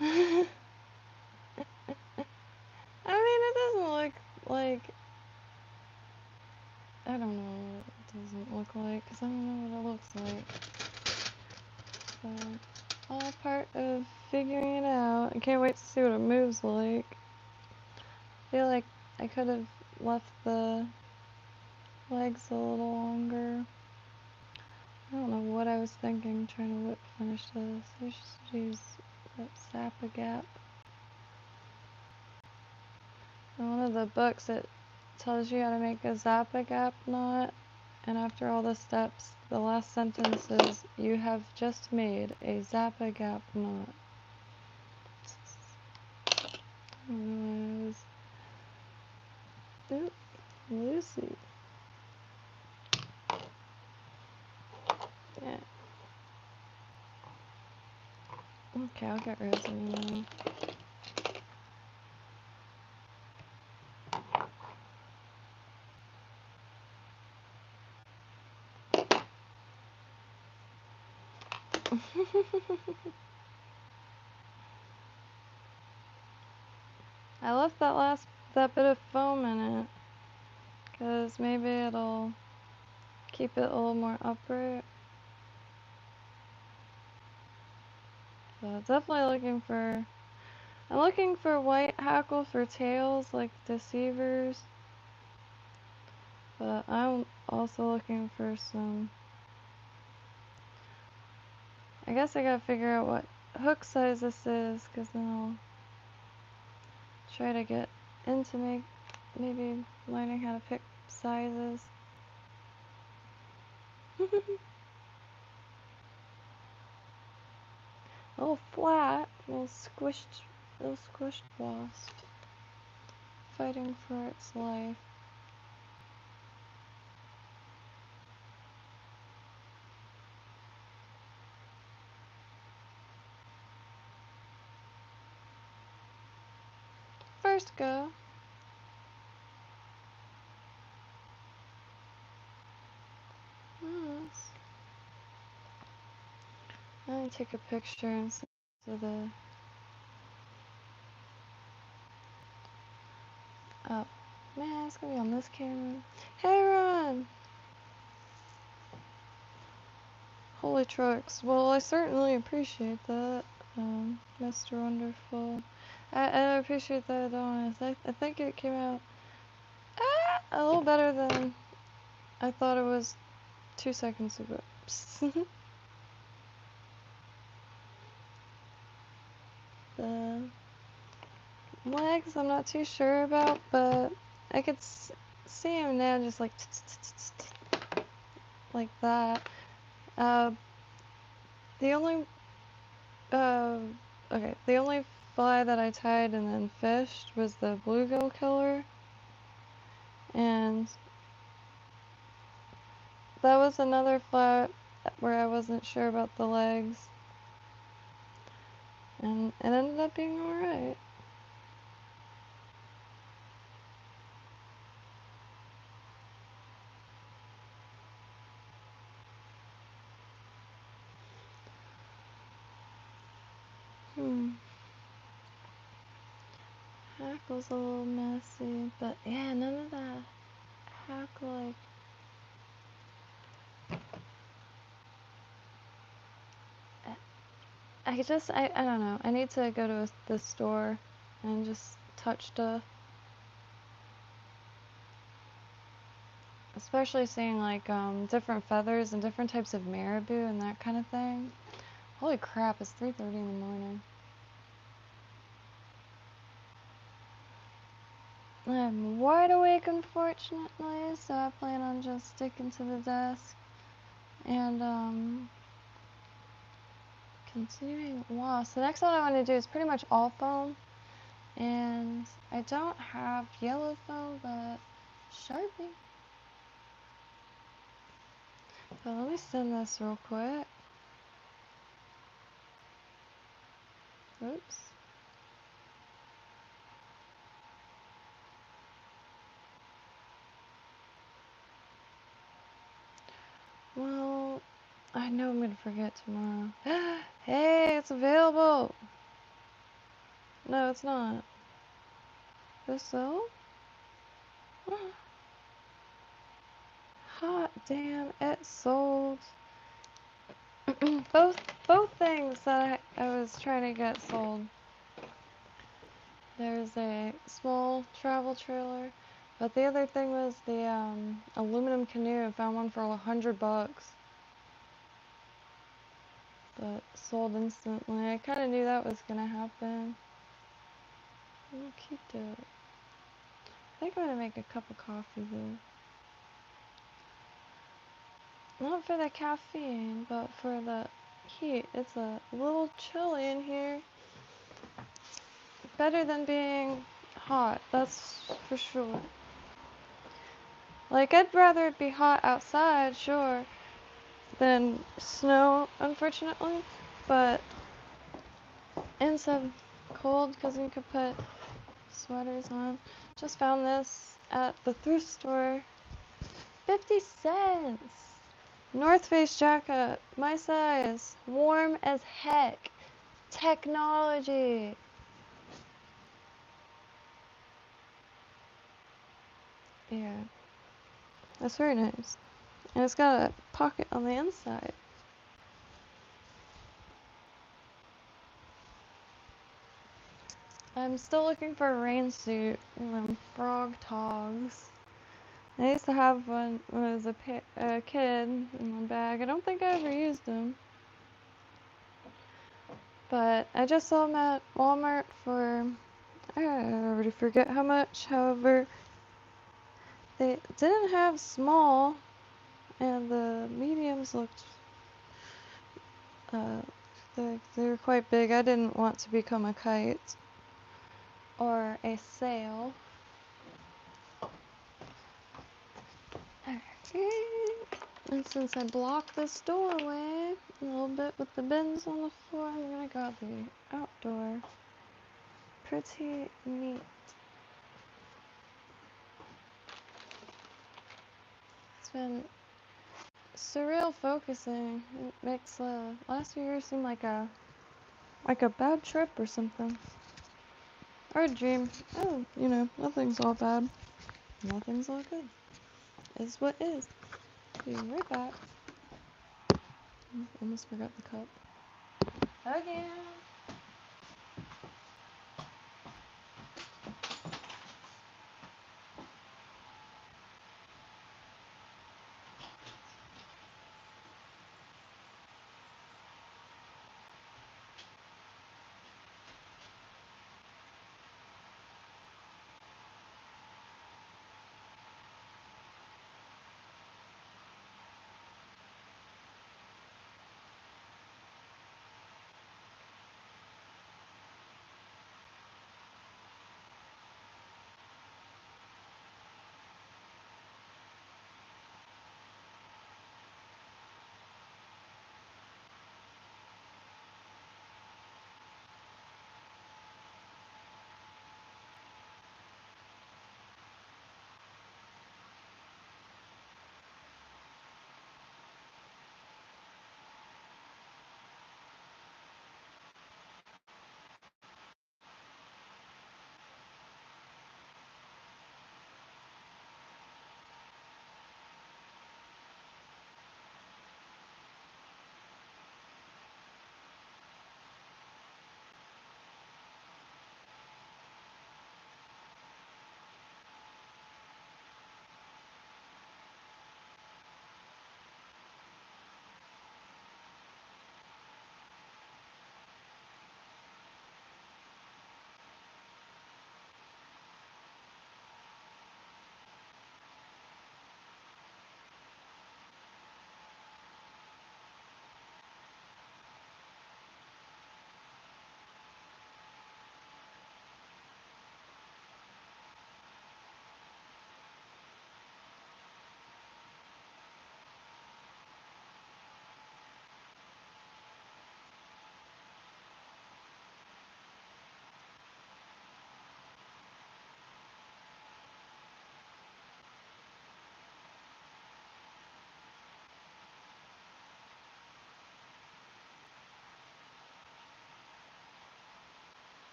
I mean, it doesn't look like, I don't know what it doesn't look like, because I don't know what it looks like. So, all part of figuring it out. I can't wait to see what it moves like. I feel like I could have left the legs a little longer. I don't know what I was thinking trying to whip finish this. I should use that Zappa Gap. In one of the books it tells you how to make a Zappa Gap knot, and after all the steps, the last sentence is, you have just made a Zappa Gap knot. I don't know why I was... Oop, Lucy. Yeah. Okay, I'll get rid of them now. I left that bit of foam in it, because maybe it'll keep it a little more upright. So definitely I'm looking for white hackle for tails, like deceivers. But I'm also looking for some, I guess I gotta figure out what hook size this is, because then I'll try to get into maybe learning how to pick sizes. A little flat, a little squished wasp, fighting for its life. First go. Nice. I'm gonna take a picture and send it to the... Oh, man, it's gonna be on this camera. Hey, Ron! Holy trucks. Well, I certainly appreciate that, Mr. Wonderful. I appreciate that, Adonis. I think it came out a little better than I thought it was 2 seconds ago. The legs I'm not too sure about, but I could see him now just like like that. The only okay, the only fly that I tied and then fished was the bluegill killer, and that was another fly where I wasn't sure about the legs, and it ended up being alright. Hackle's a little messy, but yeah, none of that hackle, like, I don't know. I need to go to the store and just touch stuff. Especially seeing like different feathers and different types of marabou and that kind of thing. Holy crap, it's 3:30 in the morning. I'm wide awake, unfortunately, so I plan on just sticking to the desk and Continuing Wasp. The next one I want to do is pretty much all foam. And I don't have yellow foam, but Sharpie. But let me send this real quick. Oops. Well, I know I'm gonna forget tomorrow. Hey, it's available! No, it's not. This so? Hot damn, it sold. both things that I was trying to get sold. There's a small travel trailer, but the other thing was the aluminum canoe. I found one for $100, but sold instantly. I kind of knew that was gonna happen. I'll keep it. I think I'm gonna make a cup of coffee though. Not for the caffeine, but for the heat. It's a little chilly in here. Better than being hot, that's for sure. Like, I'd rather it be hot outside, sure, than snow, unfortunately, but inside cold because you could put sweaters on. Just found this at the thrift store. 50 cents! North Face jacket, my size, warm as heck. Technology. Yeah, that's very nice. And it's got a pocket on the inside. I'm still looking for a rain suit and them frog togs. I used to have one when I was a kid in my bag. I don't think I ever used them. But I just saw them at Walmart for, I already forget how much. However, they didn't have small, and the mediums looked, they were quite big. I didn't want to become a kite or a sail. And since I blocked this doorway a little bit with the bins on the floor, I'm gonna grab the outdoor. Pretty neat. It's been surreal focusing. It makes the last few years seem like a bad trip or something. Or a dream. Oh, you know, nothing's all bad. Nothing's all good. Is what is. Be right back. Almost forgot the cup. Again.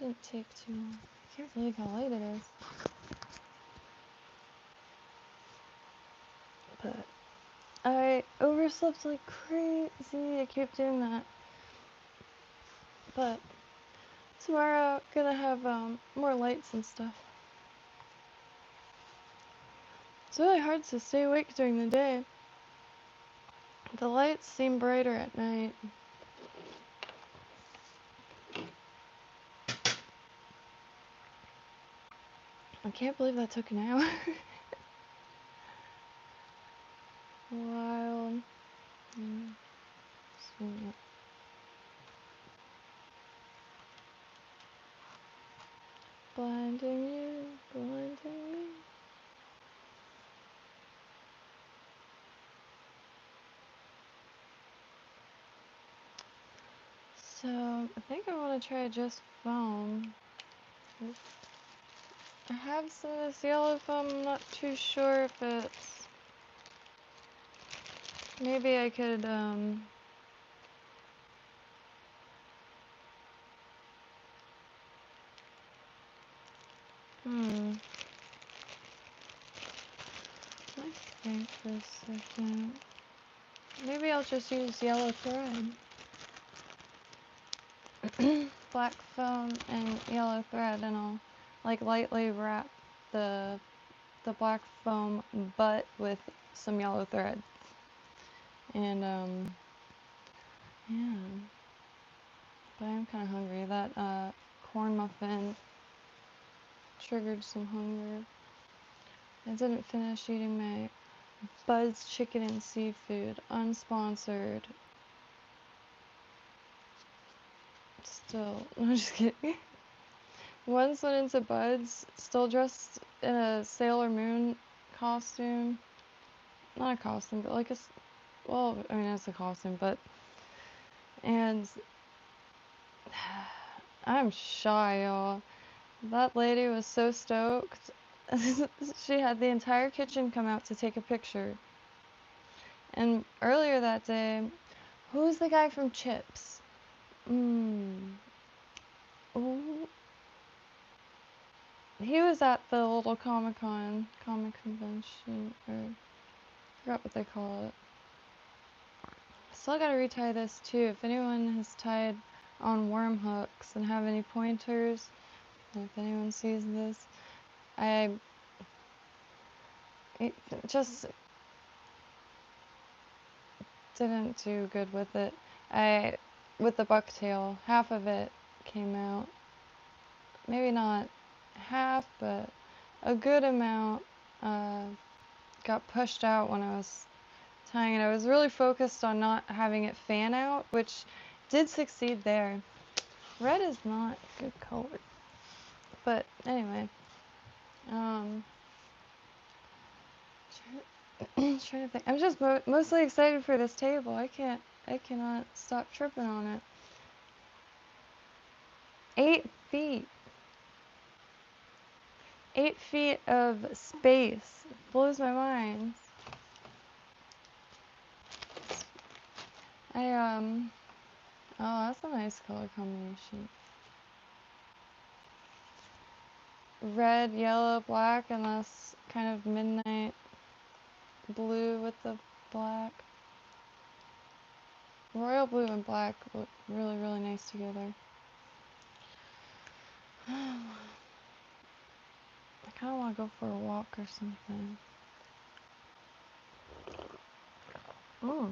didn't take too long. I can't believe how late it is. But I overslept like crazy. I keep doing that. But tomorrow, gonna have more lights and stuff. It's really hard to stay awake during the day. The lights seem brighter at night. I can't believe that took an hour. Wild. Blinding you, blinding me. So, I think I want to try just foam. I have some of this yellow foam. I'm not too sure if it's... Maybe I could, Let's think for a second. Maybe I'll just use yellow thread. Black foam and yellow thread, and I'll like lightly wrap the black foam butt with some yellow thread. And yeah. But I'm kind of hungry. That corn muffin triggered some hunger. I didn't finish eating my Bud's chicken and seafood, unsponsored. Still, no, just kidding. Once went into Bud's, still dressed in a Sailor Moon costume. Not a costume, but like well, I mean, it's a costume, but, and I'm shy, y'all. That lady was so stoked. She had the entire kitchen come out to take a picture. And earlier that day, who's the guy from Chips? Oh, he was at the little comic convention, or I forgot what they call it. Still gotta retie this too. If anyone has tied on worm hooks and have any pointers, if anyone sees this, it just didn't do good with it. With the bucktail, half of it came out. Maybe not half, but a good amount got pushed out when I was tying it. I was really focused on not having it fan out, which did succeed there. Red is not a good color. But anyway, trying to think. I'm just mostly excited for this table. I cannot stop tripping on it. 8 feet. 8 feet of space. Blows my mind. Oh, that's a nice color combination. Red, yellow, black, and this kind of midnight blue with the black. Royal blue and black look really, really nice together. I kind of want to go for a walk or something. Oh,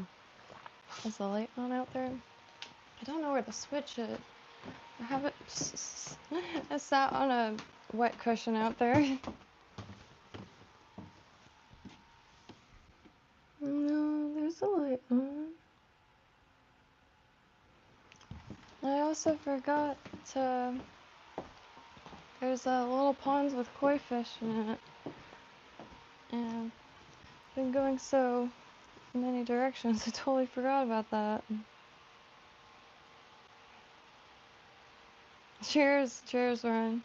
is the light on out there? I don't know where the switch is. I have it. I sat on a wet cushion out there. No, there's a light on. I also forgot to. There's a little pond with koi fish in it. And I've been going so many directions, I totally forgot about that. Cheers, Ryan.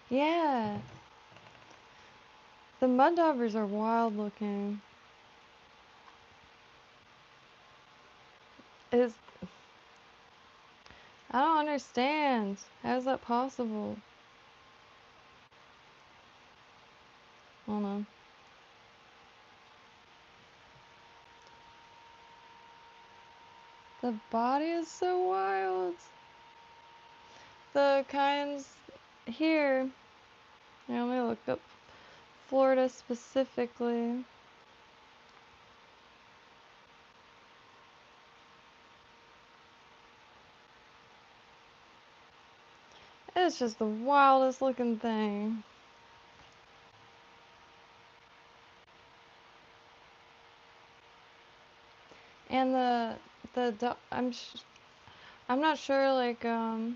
Yeah. The mud daubers are wild looking. I don't understand. How is that possible? Hold on. The body is so wild. The kinds here. Here, let me look up Florida specifically. It's just the wildest looking thing. And I'm not sure like how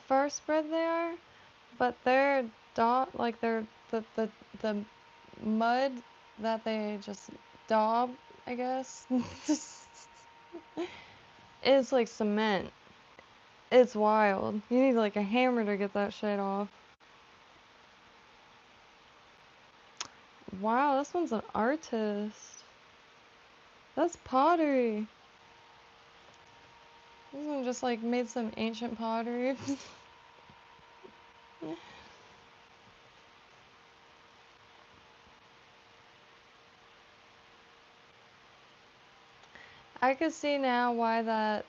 far spread they are, but their like the mud that they just daub, I guess, is like cement. It's wild. You need like a hammer to get that shit off. Wow, this one's an artist. That's pottery. This one just like made some ancient pottery. I could see now why that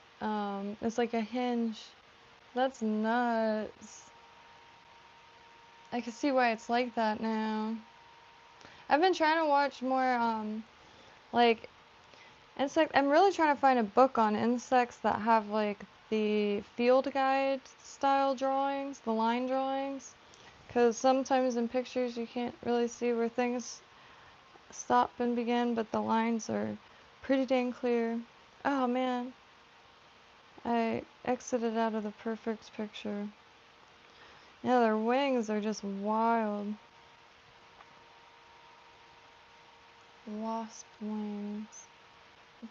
it's like a hinge. That's nuts. I can see why it's like that now. I've been trying to watch more like insect. I'm really trying to find a book on insects that have like the field guide style drawings, the line drawings, because sometimes in pictures you can't really see where things stop and begin, but the lines are pretty dang clear. Oh man, I exited out of the perfect picture. Yeah, their wings are just wild. Wasp wings.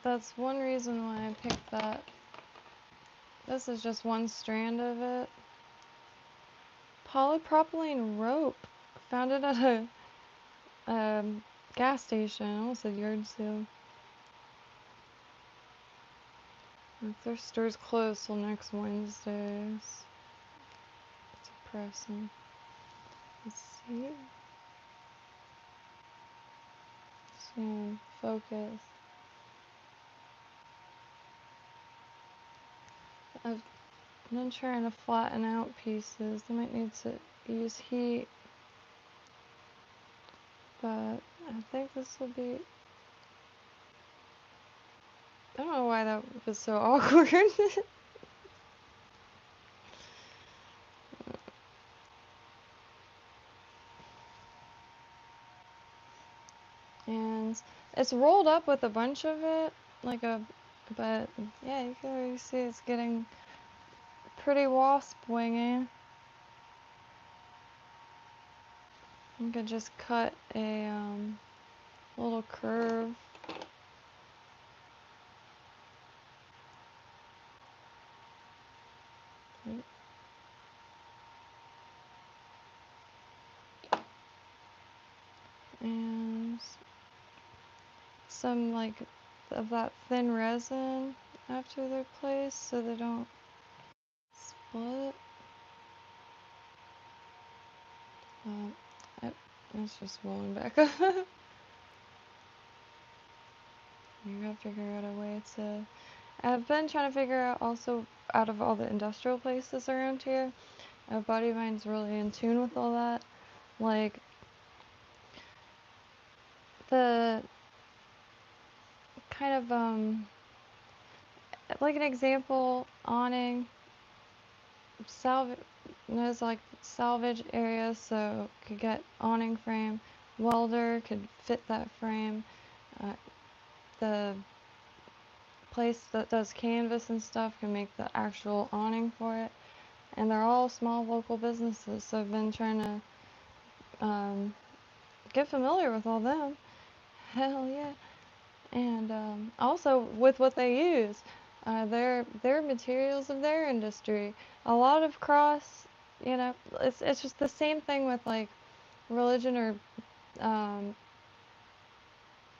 That's one reason why I picked that. This is just one strand of it. Polypropylene rope. Found it at a gas station. I almost said yard sale. Their store's closed till next Wednesdays. It's depressing. Let's see. Zoom. Focus. I've been trying to flatten out pieces. I might need to use heat. But I think this will be... I don't know why that was so awkward. And it's rolled up with a bunch of it, but yeah, you can already see it's getting pretty wasp wingy. You could just cut a little curve. And some like of that thin resin after they're placed so they don't split. It's just rolling back up. You gotta figure out a way to... I've been trying to figure out also, out of all the industrial places around here, a buddy of mine's really in tune with all that. Like, the kind of, like an example, awning, there's like salvage area, so could get awning frame, welder could fit that frame, the place that does canvas and stuff can make the actual awning for it, and they're all small local businesses, so I've been trying to get familiar with all them. Hell yeah. And also with what they use, their materials of their industry, a lot of cross, it's just the same thing with like religion or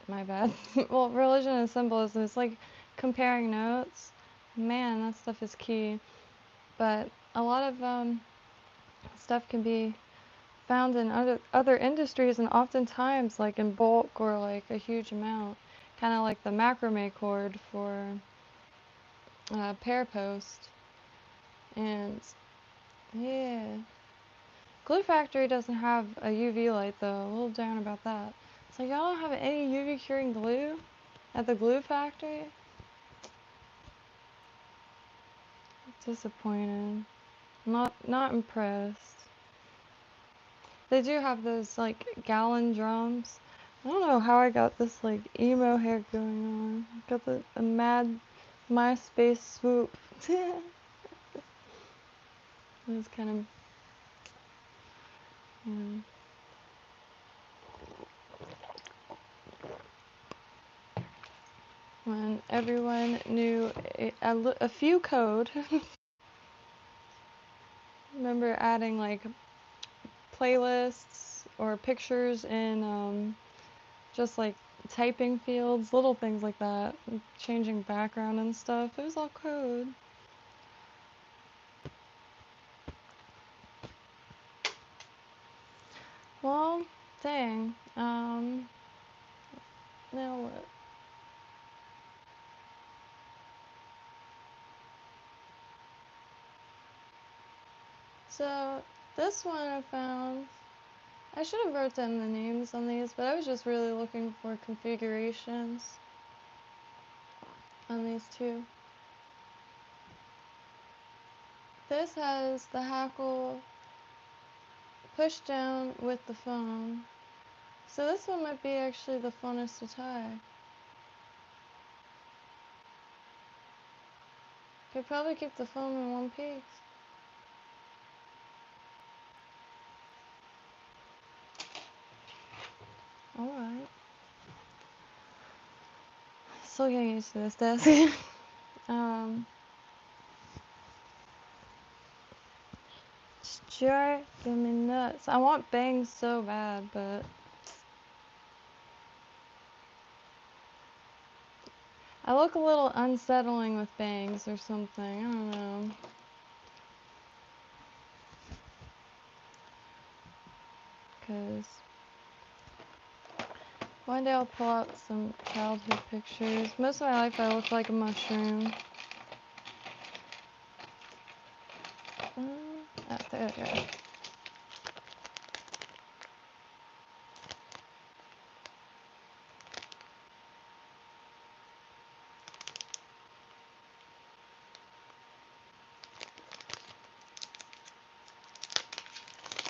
my bad. Well, religion and symbolism, it's like comparing notes. Man, that stuff is key. But a lot of stuff can be found in other industries, and oftentimes like in bulk or like a huge amount, kind of like the macrame cord for pear post. And yeah, Glue Factory doesn't have a UV light though. A little down about that. It's like, y'all don't have any UV curing glue at the Glue Factory? Disappointed. Not impressed. They do have those like gallon drums. I don't know how I got this like emo hair going on. Got the mad MySpace swoop. It was kind of, yeah. When everyone knew a few code. Remember adding like playlists or pictures in just like typing fields, little things like that, changing background and stuff. It was all code. Well, dang. Now what? So this one I found. I should have wrote down the names on these, but I was just really looking for configurations on these two. This has the hackle push down with the foam. So this one might be actually the funnest to tie. Could probably keep the foam in one piece. Alright. Still getting used to this desk. It's driving me nuts. I want bangs so bad, but I look a little unsettling with bangs or something. I don't know. Because one day I'll pull out some childhood pictures. Most of my life I look like a mushroom. There we go.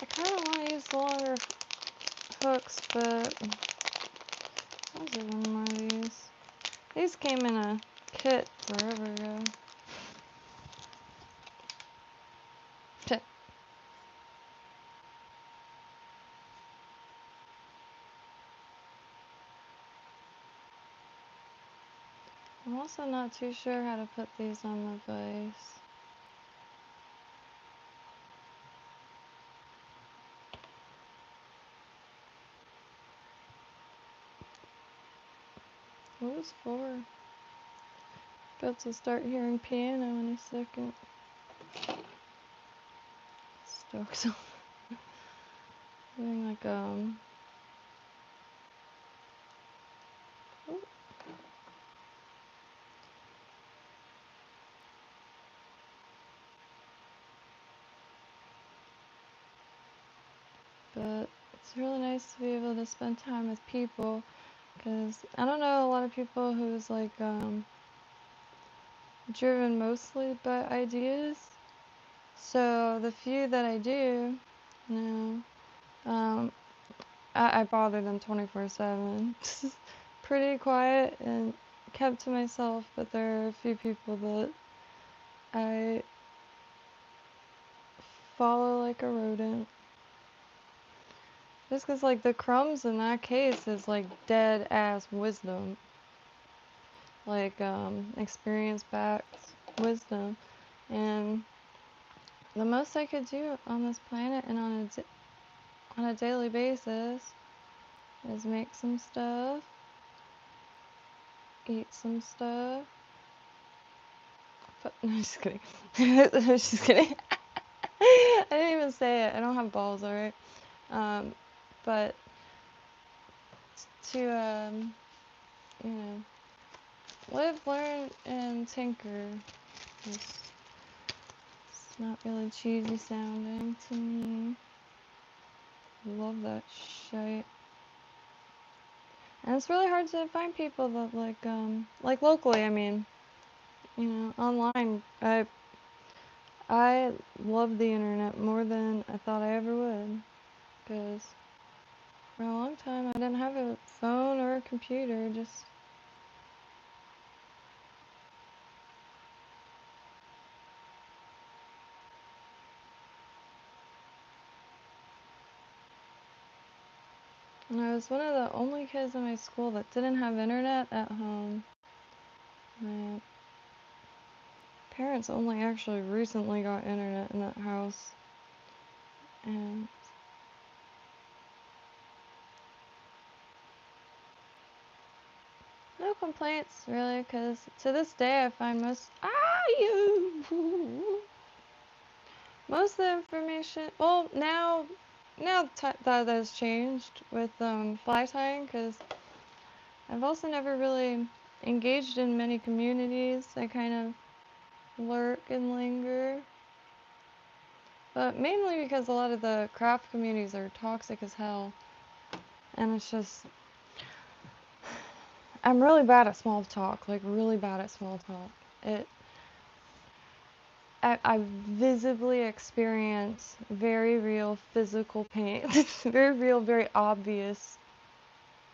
I kind of want to use the longer hooks, but what was it one more of these? These came in a kit forever ago. I'm also not too sure how to put these on the vise. What was for? About to start hearing piano in a second. Stoked. Doing like ooh. But it's really nice to be able to spend time with people, because I don't know a lot of people who's like driven mostly by ideas. So the few that I do, you know, I bother them 24/7. Pretty quiet and kept to myself, but there are a few people that I follow like a rodent. Just 'cause like the crumbs in that case is like dead ass wisdom. Like experience backed wisdom. And the most I could do on this planet and on a daily basis is make some stuff, eat some stuff, No, I'm just kidding. I'm just kidding. I didn't even say it. I don't have balls, alright? But to, you know, live, learn, and tinker. It's not really cheesy sounding to me. Love that shit. And it's really hard to find people that like locally, I mean, you know, online. I love the internet more than I thought I ever would, because for a long time I didn't have a phone or a computer, just and I was one of the only kids in my school that didn't have internet at home. My parents only actually recently got internet in that house, and no complaints really, because to this day I find most most of the information. Well, now that has changed with fly tying, because I've also never really engaged in many communities. I kind of lurk and linger. But mainly because a lot of the craft communities are toxic as hell. And it's just, I'm really bad at small talk, like really bad at small talk. I visibly experience very real physical pain. It's very real, very obvious.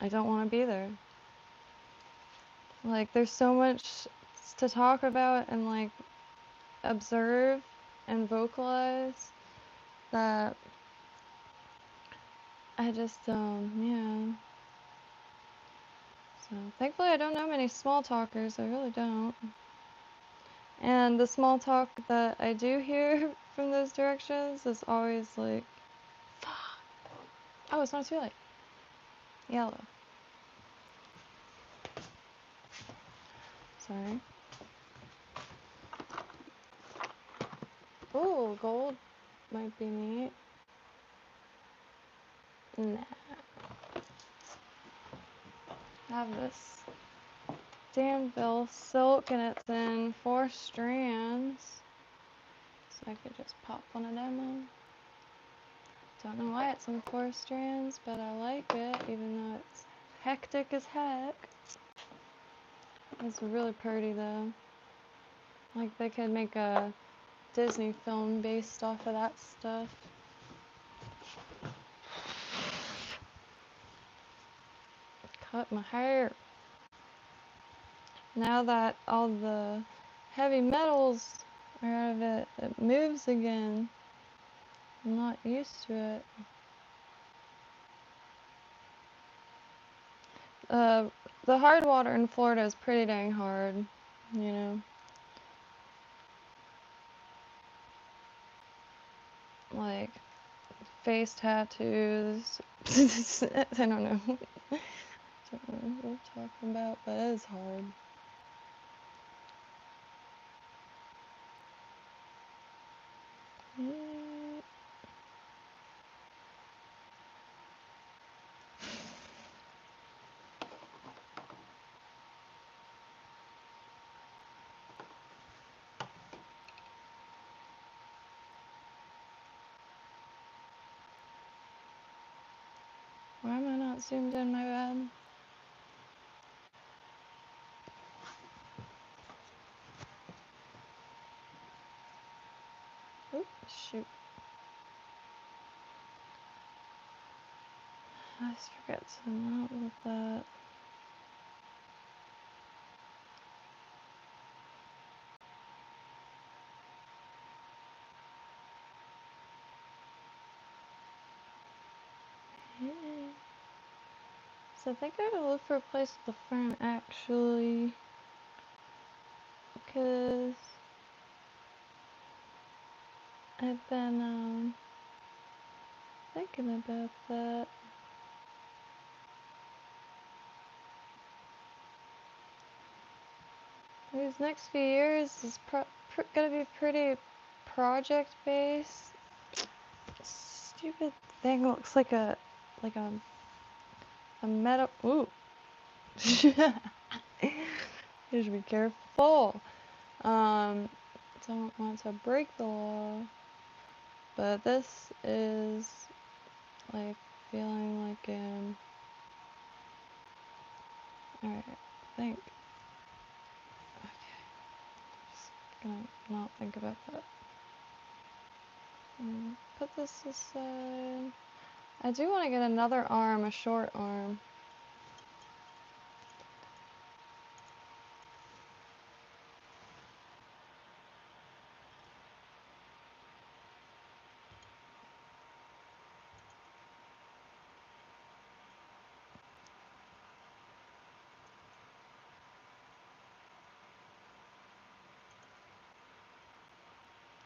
I don't want to be there. Like, there's so much to talk about and like observe and vocalize that I just yeah. So thankfully I don't know many small talkers. I really don't. And the small talk that I do hear from those directions is always like, fuck. Oh, it's not too late. Yellow. Sorry. Ooh, gold might be neat. Nah. Have this Danville silk and it's in 4 strands. So I could just pop one of them on. Don't know why it's in 4 strands, but I like it, even though it's hectic as heck. It's really pretty though. Like they could make a Disney film based off of that stuff. Cut my hair. Now that all the heavy metals are out of it, it moves again. I'm not used to it. The hard water in Florida is pretty dang hard, you know. Like face tattoos. I don't know. I don't know what we're talking about, but it is hard. Why am I not zoomed in, my bad? Oop, shoot. I always forget to not with that. So I think I gotta look for a place with a friend actually, because I've been thinking about that. These next few years is gonna be pretty project based. Stupid thing looks like a metal. Ooh. You should be careful. Don't want to break the law. But this is like feeling like alright, I think. Okay. Just gonna not think about that. Put this aside. I do want to get another arm, a short arm.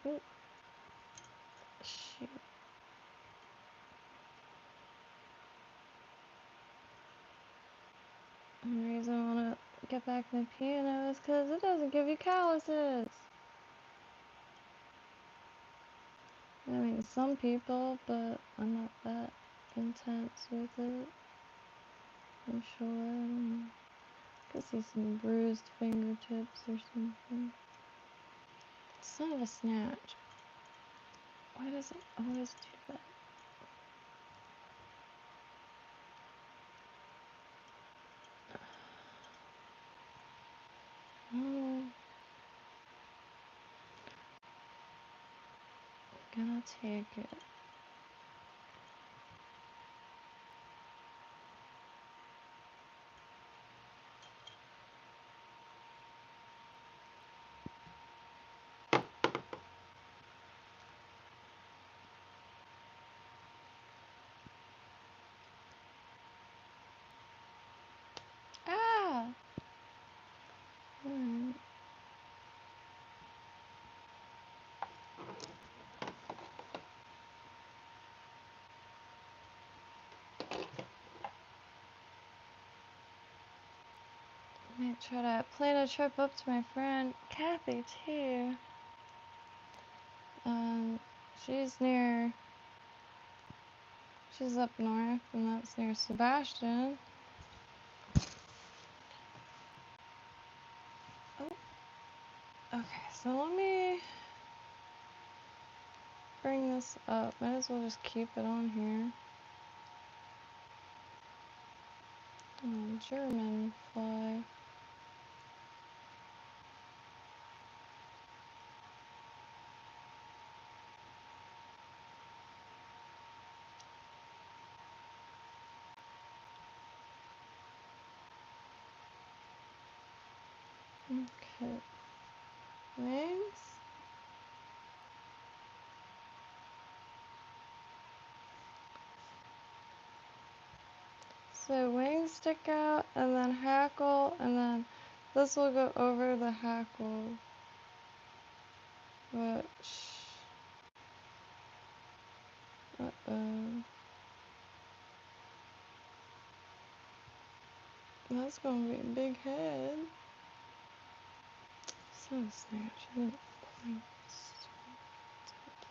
Ooh. Shoot. The reason I want to get back my piano is because it doesn't give you calluses. I mean, some people, but I'm not that intense with it. I'm sure. I don't know. Could see some bruised fingertips or something. Son of a snatch. Why does it always do that? Oh, gonna take it. Ah! Alright. I might try to plan a trip up to my friend Kathy too. She's near. She's up north, and that's near Sebastian. Oh. Okay, so let me bring this up. Might as well just keep it on here. German fly. Okay. Wings. So wings stick out, and then hackle, and then this will go over the hackle. Which... Uh-oh. That's gonna be a big head. So snatch. I didn't quite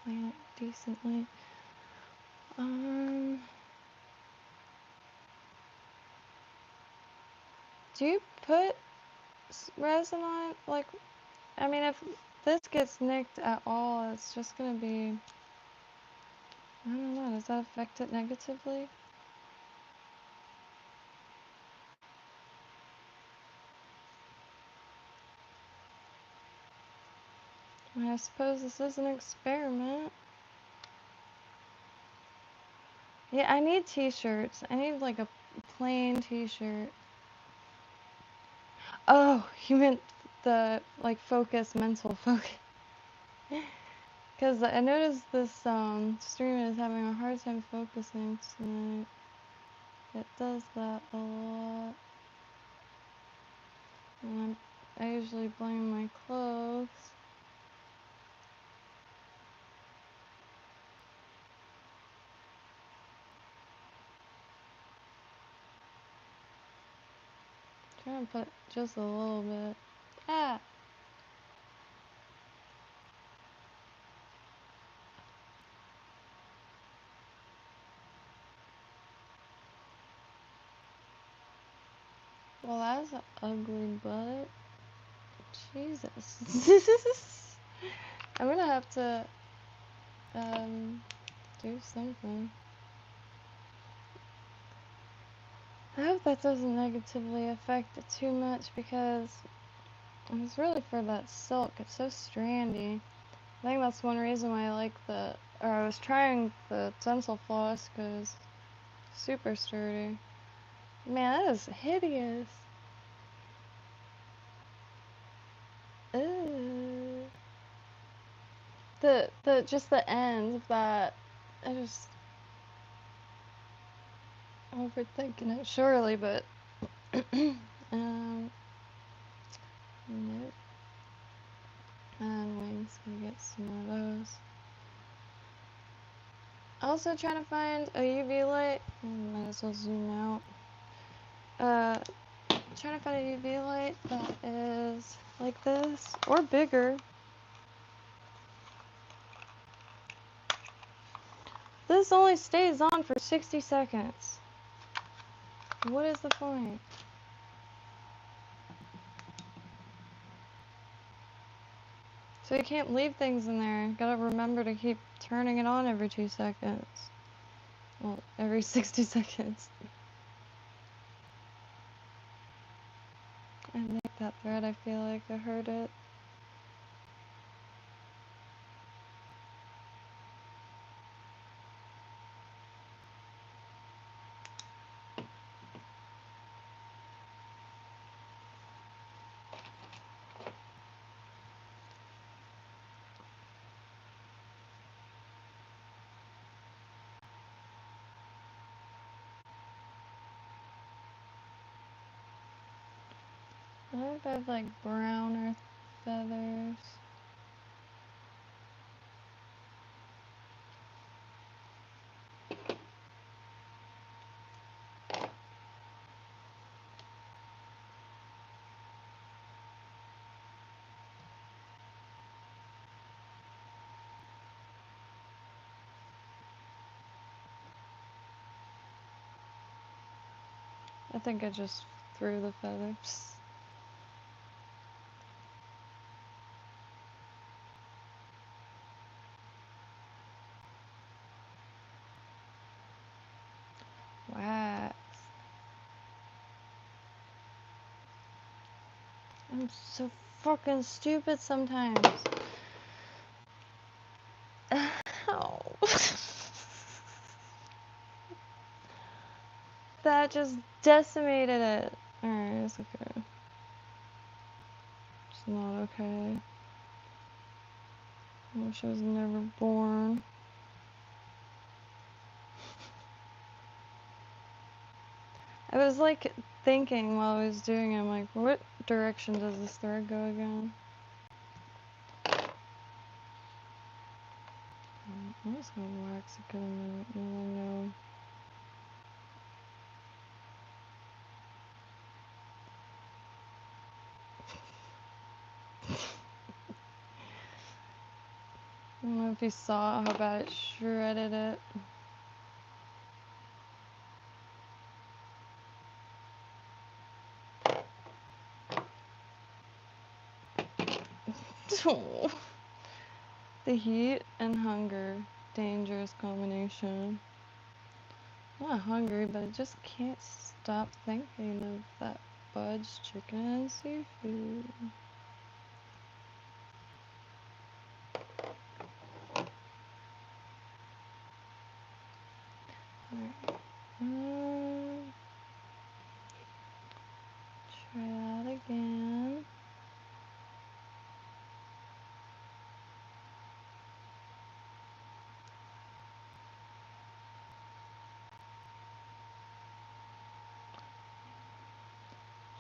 plan it decently. Do you put resin on? Like, I mean, if this gets nicked at all, it's just gonna be... I don't know. Does that affect it negatively? I suppose this is an experiment. Yeah, I need t-shirts. I need like a plain t-shirt. Oh, you meant the like focus, mental focus. Because I noticed this stream is having a hard time focusing tonight. It does that a lot. And I usually blame my clothes. Trying to put just a little bit. Ah! Well, that's an ugly butt. Jesus. I'm gonna have to, do something. I hope that doesn't negatively affect it too much because it's really for that silk. It's so strandy. I think that's one reason why I like I was trying the stencil floss because super sturdy. Man, that is hideous. Ew. Just the end of that, I just overthinking it surely, but nope. And wings, gonna get some of those. Also trying to find a UV light. Might as well zoom out. Trying to find a UV light that is like this or bigger. This only stays on for 60 seconds. What is the point? So you can't leave things in there. Gotta remember to keep turning it on every 2 seconds. Well, every 60 seconds. I think that thread, I feel like I heard it. I wonder if I have like browner feathers. I think I just threw the feathers. Wax. I'm so fucking stupid sometimes. Ow. That just decimated it. Alright, it's okay. It's not okay. I wish I was never born. I was like thinking while I was doing it, I'm like, what direction does this thread go again? I'm just gonna wax a good amount, no one know. I don't know if you saw how bad it shredded it. The heat and hunger, dangerous combination. I'm not hungry, but I just can't stop thinking of that fudge chicken and seafood. Alright. Try that again.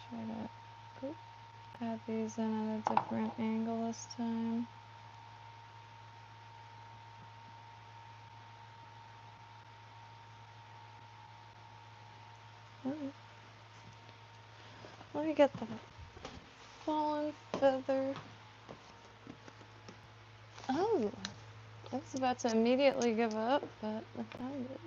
Try to add these in at a different angle this time. Let me get the fallen feather. Oh, I was about to immediately give up, but I found it.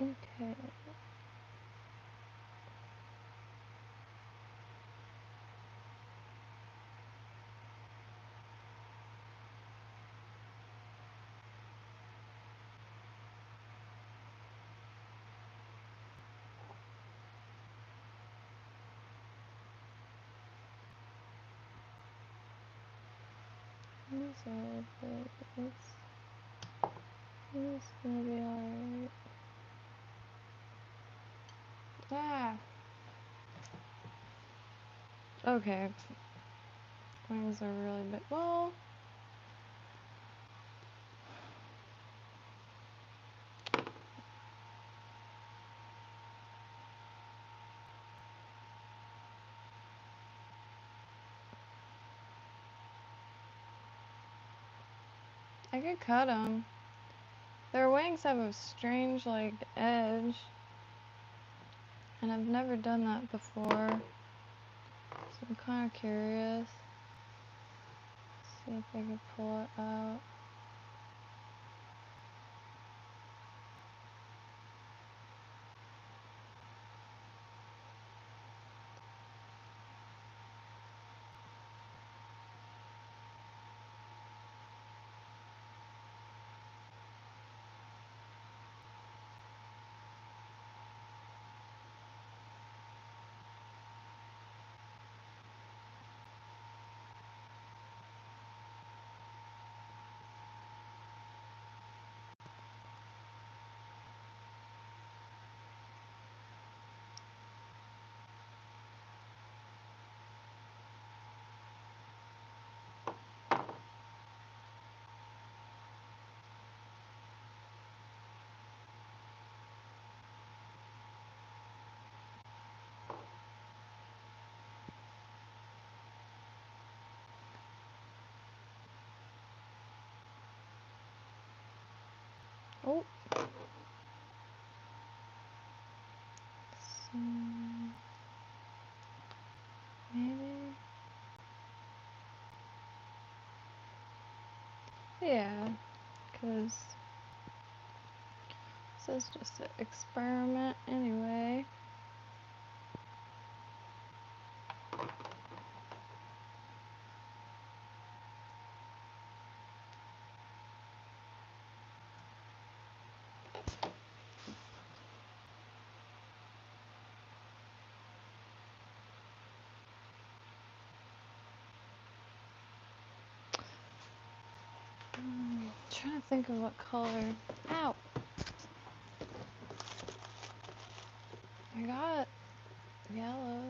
Okay. Inside, but it's gonna be alright. Ah! Okay. Wings are really big. Well, I could cut them. Their wings have a strange, like, edge. And I've never done that before. So I'm kind of curious. See if I can pull it out. Oh! So, maybe? Yeah, because this is just an experiment anyway. Trying to think of what color. Ow! I got yellow,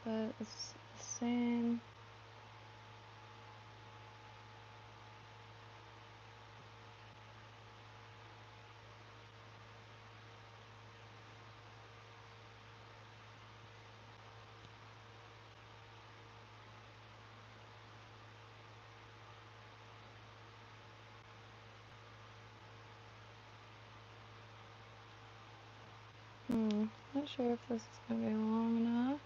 but it's the same. Not sure if this is gonna be long enough.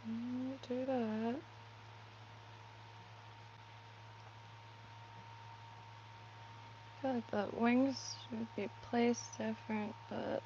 Don't do that. I feel like the wings should be placed different, but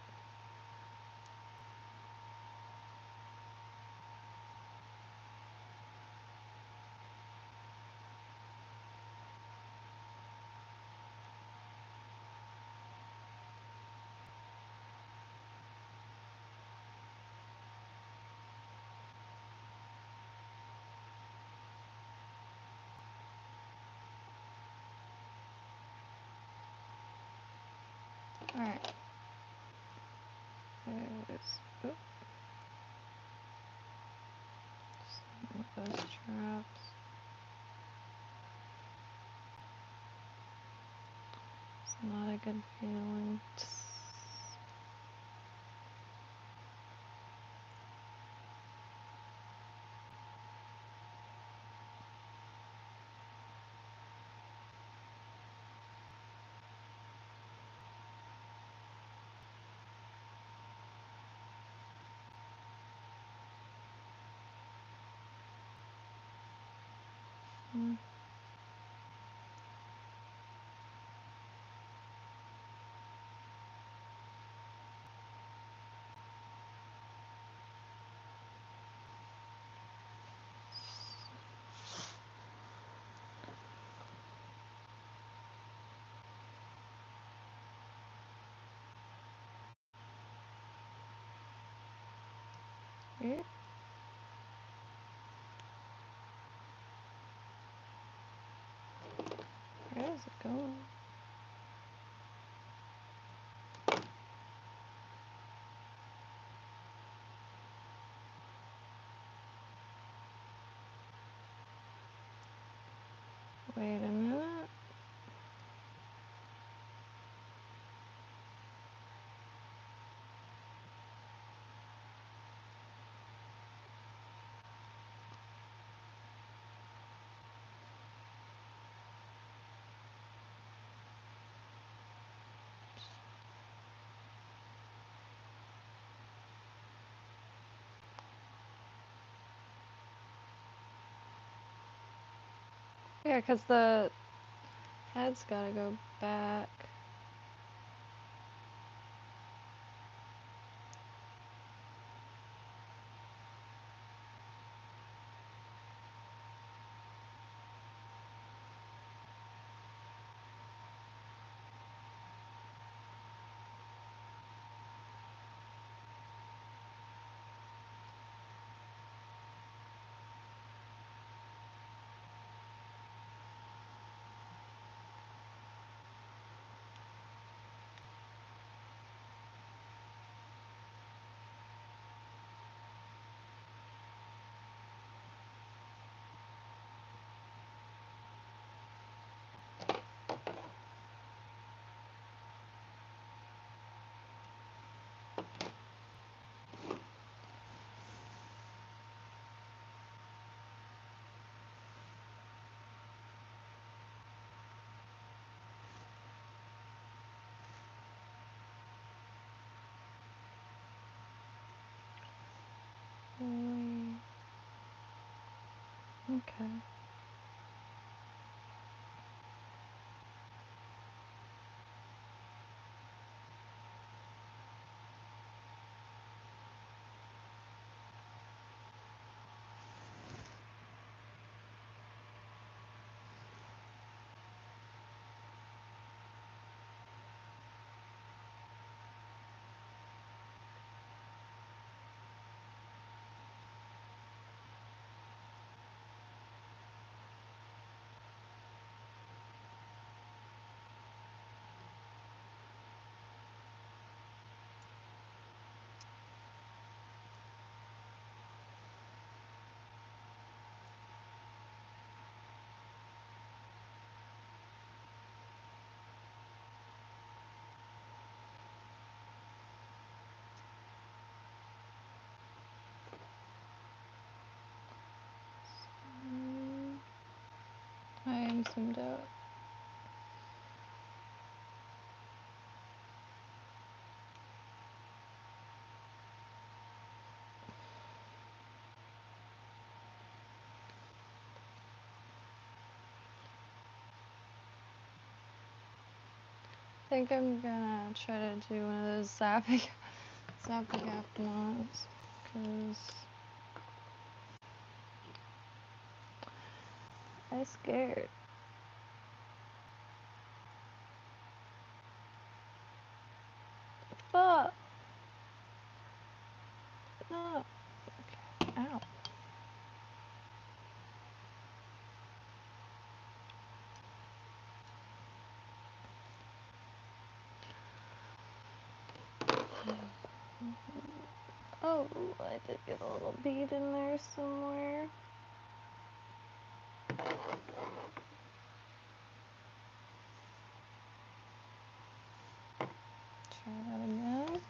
Oop. Some of those traps. It's not a good feeling. Where is it going? Wait a minute. Yeah, 'cause the head's gotta go back. Okay. I am some doubt. I think I'm gonna try to do one of those zapping after mods, cause I'm scared. Fuck! No! Ow. Oh, I did get a little bead in there somewhere. Try that again.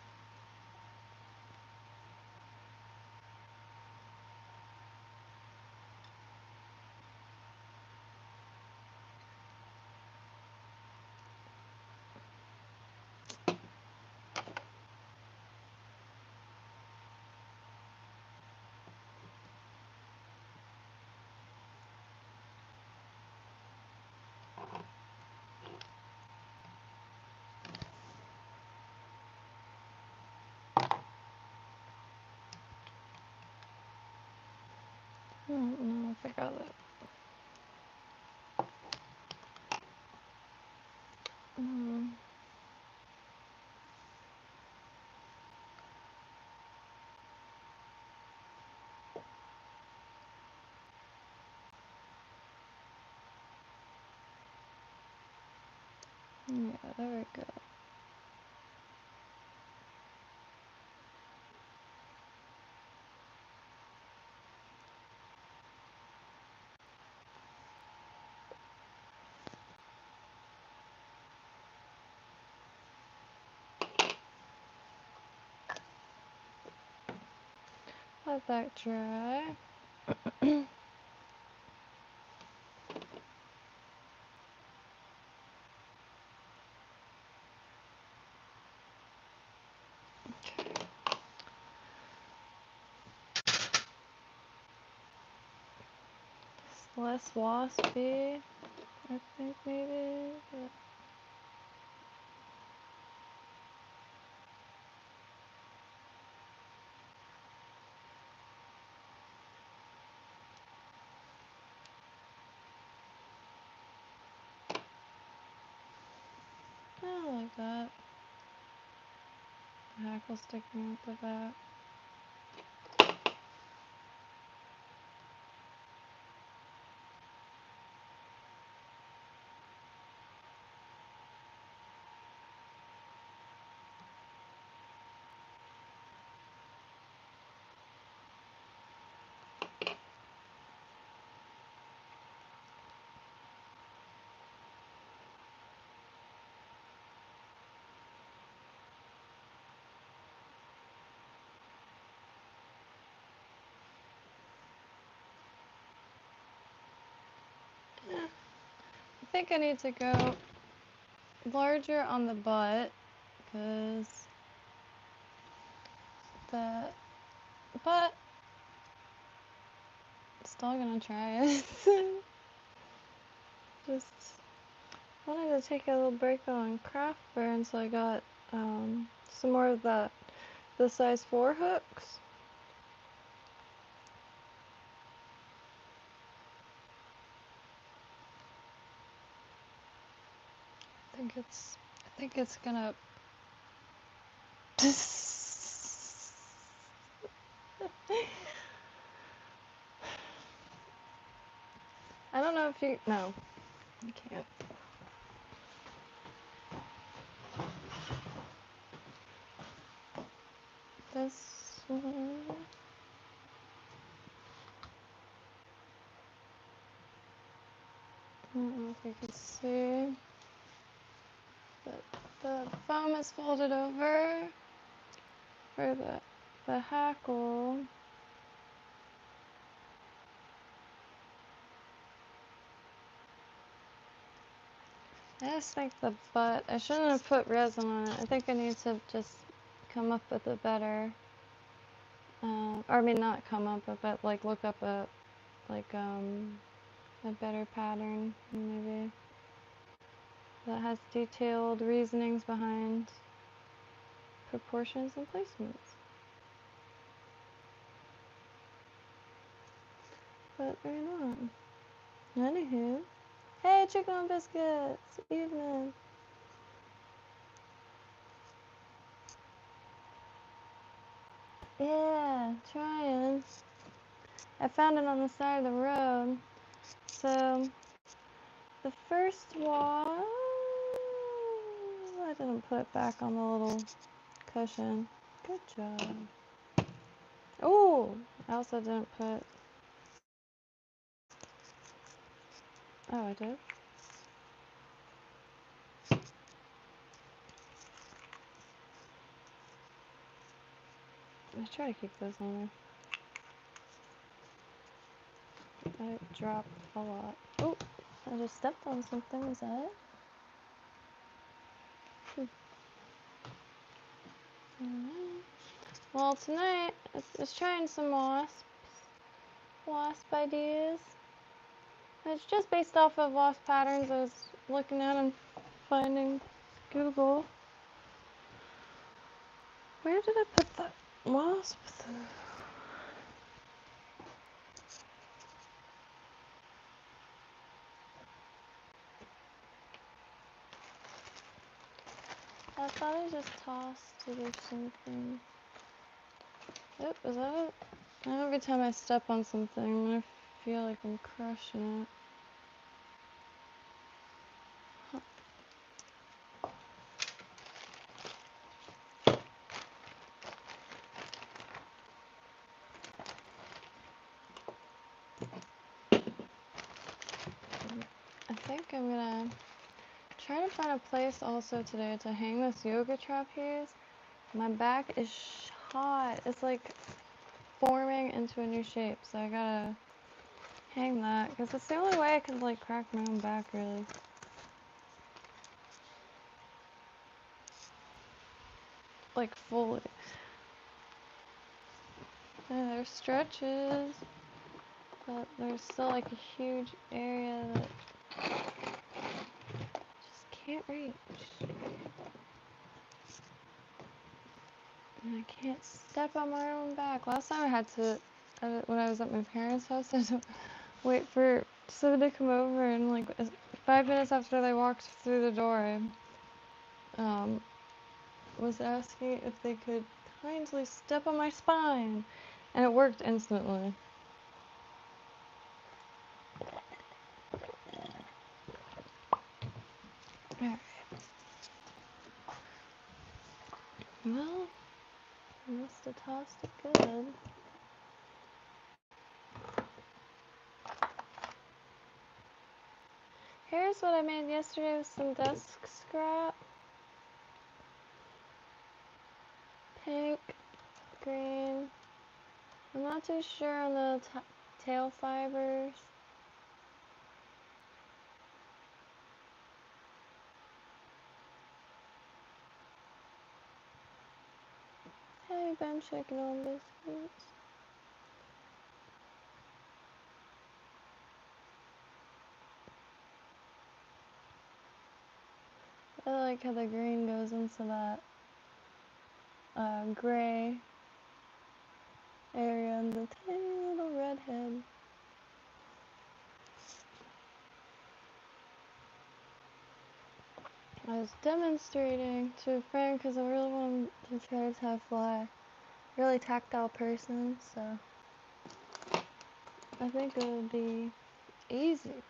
I don't know if I got it. Yeah, there we go. Let that dry. It's less waspy, I think maybe. But I like that. The hackle sticking out the back. I think I need to go larger on the butt because the butt, still gonna try it. Just wanted to take a little break on craft burn, so I got some more of the size 4 hooks. I think it's gonna I don't know if you, no, you can't. This one. I don't know if you can see, but the foam is folded over for the hackle. I just think the butt, I shouldn't have put resin on it. I think I need to just come up with a better, or I mean not come up with it, like look up a better pattern maybe that has detailed reasonings behind proportions and placements. But right on. Anywho, hey chicken biscuits, evening. Yeah, trying. I found it on the side of the road. So the first one, I didn't put it back on the little cushion. Good job. Oh, I also didn't put. Oh, I did. I try to keep those on there. I dropped a lot. Oh, I just stepped on something. Is that it? Well, tonight it's trying some wasp ideas. It's just based off of wasp patterns I was looking at and finding Google. Where did I put that wasp? I thought I just tossed it or something. Yep, is that it? Every time I step on something, I feel like I'm crushing it. I think I'm gonna try to find a place also today to hang this yoga trapeze. My back is shot. It's like forming into a new shape, so I gotta hang that because it's the only way I can like crack my own back really. Like fully. And there's stretches, but there's still like a huge area that just can't reach. And I can't step on my own back. Last time I had to, when I was at my parents' house, I had to wait for someone to come over, and like 5 minutes after they walked through the door, I was asking if they could kindly step on my spine, and it worked instantly. Alright. Well, I must have tossed it good. Here's what I made yesterday with some desk scrap. Pink, green. I'm not too sure on the tail fibers. Hey, Ben, shaking on biscuits. I like how the green goes into that gray area and the tiny little red head. I was demonstrating to a friend because I really wanted to try to fly. Really tactile person, so I think it would be easy.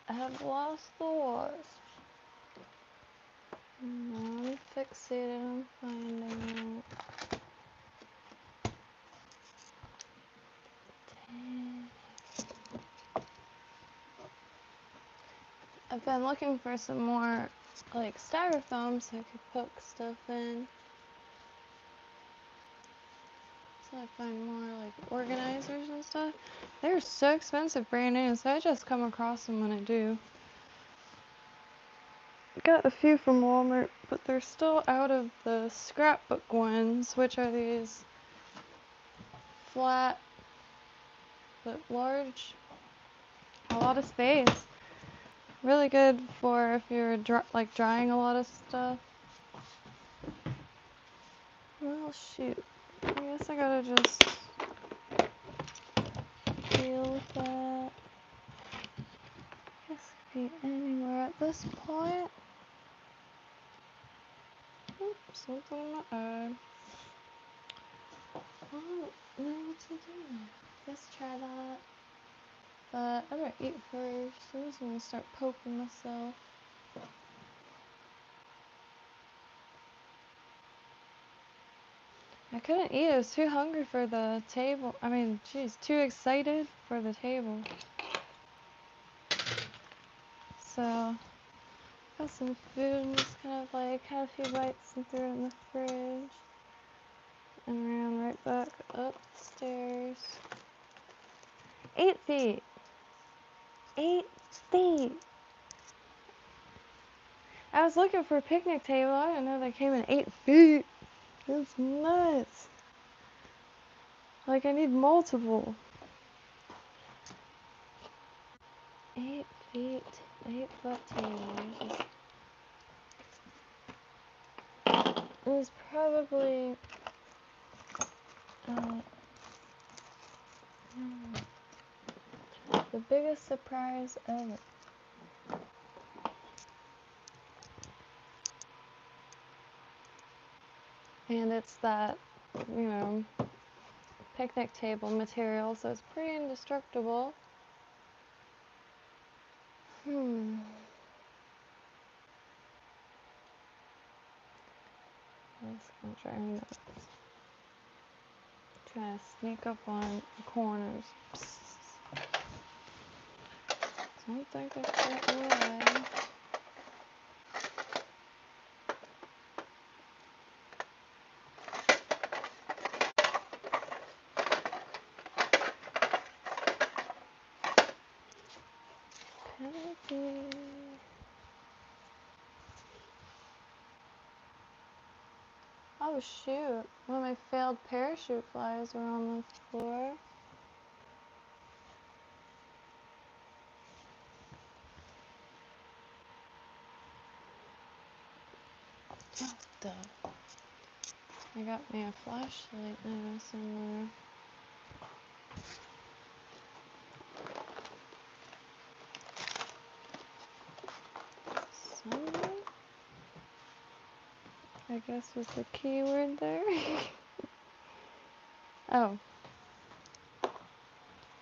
I have lost the wasp. I'm fixated on finding it. I've been looking for some more like styrofoam so I could poke stuff in. So I find more like organizers and stuff. They're so expensive brand new, so I just come across them when I do. Got a few from Walmart, but they're still out of the scrapbook ones, which are these flat but large, a lot of space. Really good for if you're like drying a lot of stuff. Well, shoot. I guess I gotta just deal with that. I guess it could be anywhere at this point. Oops, something in my eye. I don't know what to do. Let's try that. But I'm gonna eat first. I'm just gonna start poking myself. I couldn't eat. I was too hungry for the table. I mean, geez, too excited for the table. So, got some food and just kind of like had a few bites and threw it in the fridge. And ran right back upstairs. 8 feet. 8 feet. I was looking for a picnic table. I didn't know they came in 8 feet. That's nuts. Like, I need multiple. 8 feet. 8-foot table. It was probably the biggest surprise ever. And it's that, you know, picnic table material, so it's pretty indestructible. I'm just gonna try and try to sneak up on the corners. Don't think I got away. Oh shoot, one of my failed parachute flies are on the floor. Oh, duh. I got me a flashlight now somewhere. Somewhere? I guess was the keyword there. Oh.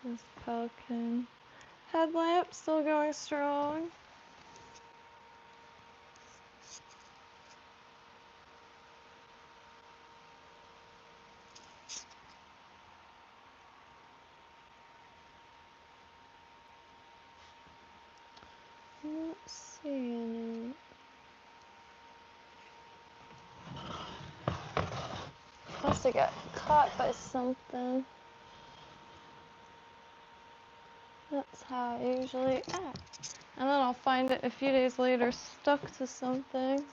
This pelican headlamp still going strong. I don't see any. Must have got caught by something. That's how I usually act. And then I'll find it a few days later stuck to something.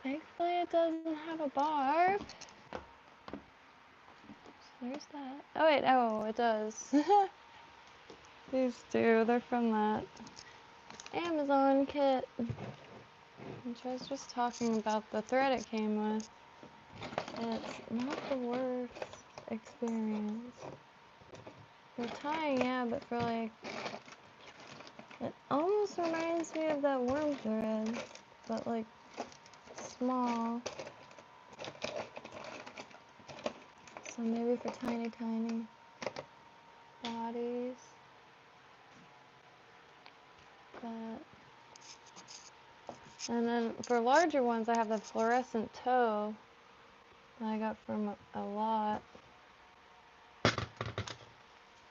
Thankfully it doesn't have a barb. So there's that. Oh wait, oh it does. These two, they're from that Amazon kit. Which I was just talking about the thread it came with. It's not the worst experience. For tying, yeah, but for like, it almost reminds me of that worm thread, but like small. So maybe for tiny bodies. But, and then for larger ones, I have the fluorescent toe that I got from a lot.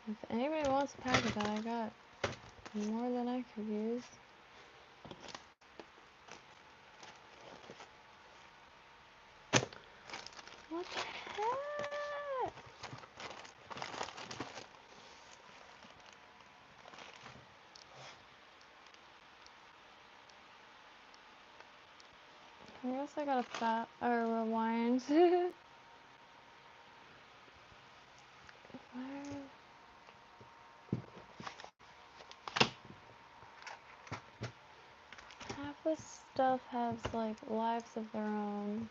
If anybody wants a pack of that, I got more than I could use. What the heck? I guess I gotta fat or rewind. Half this stuff has like lives of their own.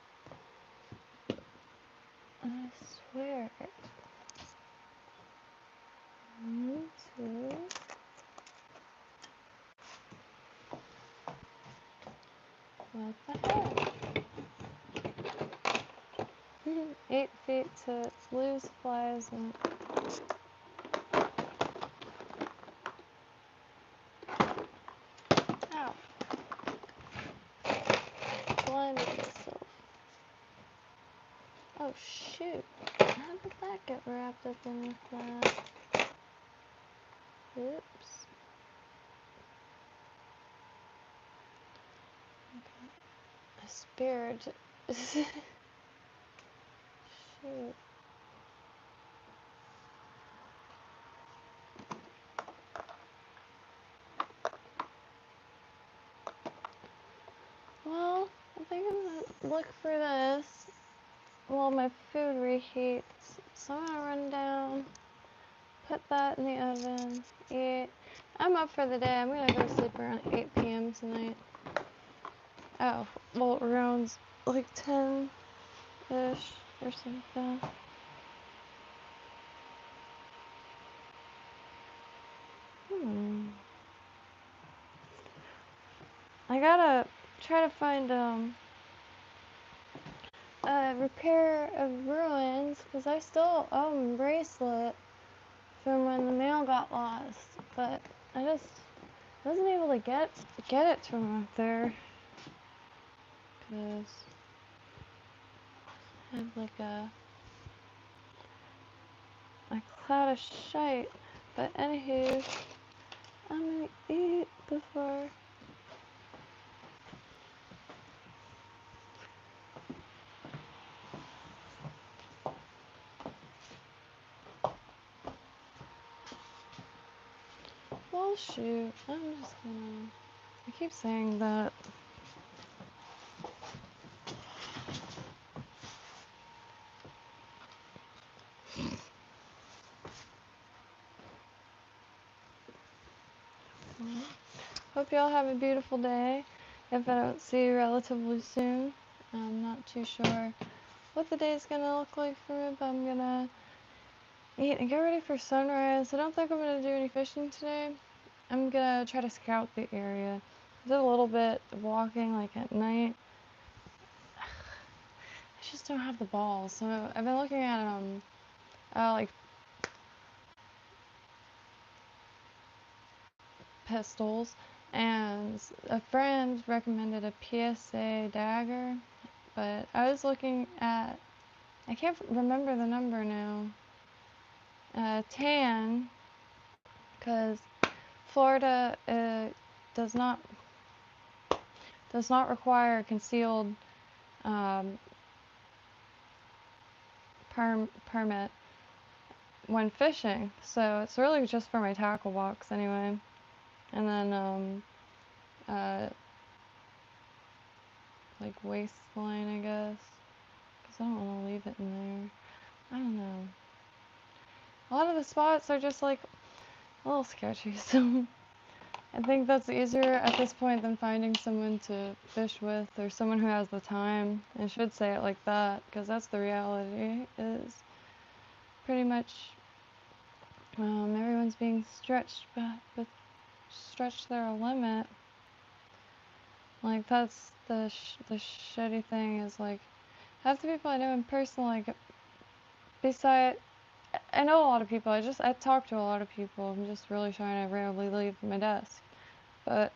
And I swear. 1, 2. What the heck? 8 feet to lose flies and Oh shoot. How did that get wrapped up in with that? Oops. A spirit. Shoot. Well, I think I'm gonna look for this while my food reheats. So I'm gonna run down, put that in the oven, eat. I'm up for the day. I'm gonna go sleep around 8 p.m. tonight. Oh, well, around like 10-ish or something. I gotta try to find a repair of ruins, because I still own a bracelet from when the mail got lost, but I just wasn't able to get it from up there, because I have like a cloud of shite. But anywho, I'm gonna eat before. Well, shoot, I'm just gonna. I keep saying that. Hope y'all have a beautiful day. If I don't see you relatively soon, I'm not too sure what the day is gonna look like for me, but I'm gonna eat and get ready for sunrise. I don't think I'm gonna do any fishing today. I'm gonna try to scout the area. I did a little bit of walking like at night. I just don't have the balls. So I've been looking at like pistols, and a friend recommended a PSA dagger, but I was looking at, I can't remember the number now, tan, because Florida does not require concealed permit when fishing, so it's really just for my tackle box anyway. And then like waistline, I guess, because I don't want to leave it in there. I don't know. A lot of the spots are just like a little sketchy, so I think that's easier at this point than finding someone to fish with, or someone who has the time. I should say it like that, because that's the reality, is pretty much everyone's being stretched, but stretched their limit. Like, that's the shitty thing, is like, half the people I know in person, like, I know a lot of people, I talk to a lot of people. I'm just really trying to rarely leave my desk. But,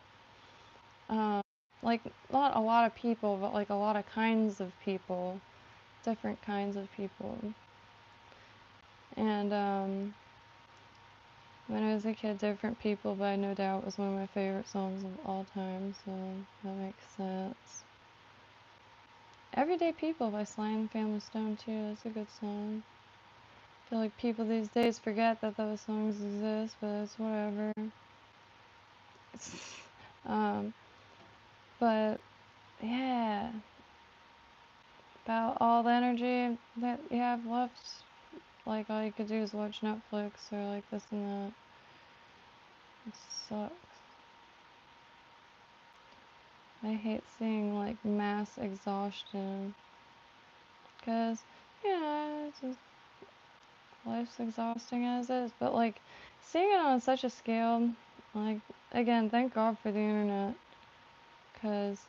like, not a lot of people, but like a lot of kinds of people. Different kinds of people. And, when I was a kid, Different People by No Doubt was one of my favorite songs of all time, so that makes sense. Everyday People by Sly and the Family Stone, too. That's a good song. I feel like people these days forget that those songs exist, but it's whatever. But yeah, about all the energy that you have left, like all you could do is watch Netflix or like this and that. It sucks. I hate seeing like mass exhaustion, because it's just, life's exhausting as is, but like seeing it on such a scale, like, again, thank God for the internet, because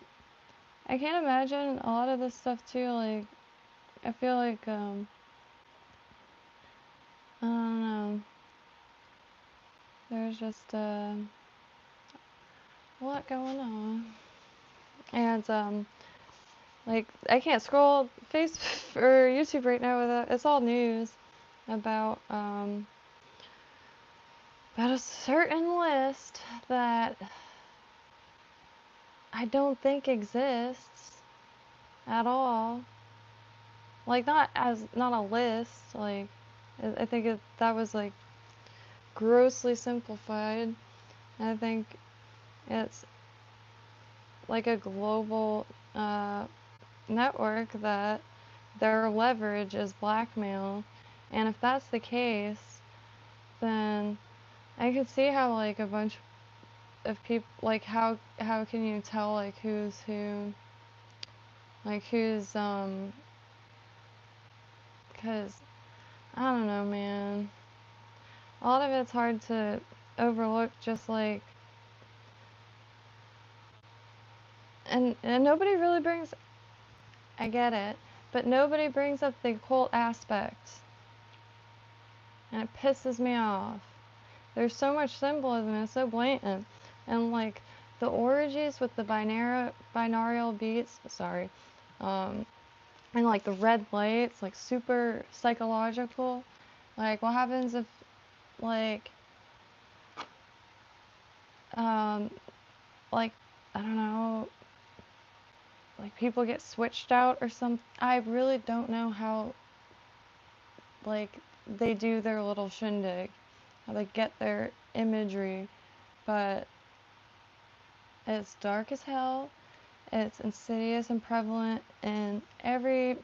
I can't imagine a lot of this stuff too. Like, I feel like I don't know, there's just a lot going on, and Like, I can't scroll Facebook or YouTube right now without, it's all news about a certain list that I don't think exists at all. Like, not a list, like, I think that was, like, grossly simplified. I think it's, like, a global, network that their leverage is blackmail. And if that's the case, then I could see how, like, a bunch of people, like, how can you tell, like, who's who, like, who's, because, I don't know, man. A lot of it's hard to overlook, just, like, and nobody really brings, I get it, but nobody brings up the occult aspect, and it pisses me off. There's so much symbolism, and it's so blatant, and, like, the orgies with the binaural beats, sorry, and, like, the red lights, like, super psychological. Like, what happens if, like, like, I don't know, like, people get switched out or something. I really don't know how, like, they do their little shindig, how they get their imagery, but it's dark as hell. It's insidious and prevalent in every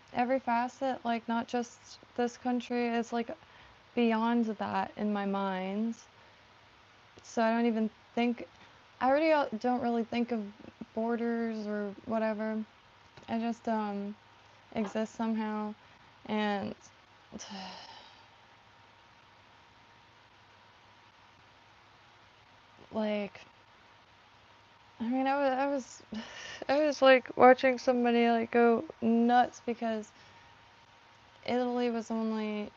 facet, like, not just this country. It's, like, beyond that in my mind. So I don't even think, I already don't really think of borders or whatever. I just exist somehow, and like, I mean, I was like watching somebody, like, go nuts because Italy was only,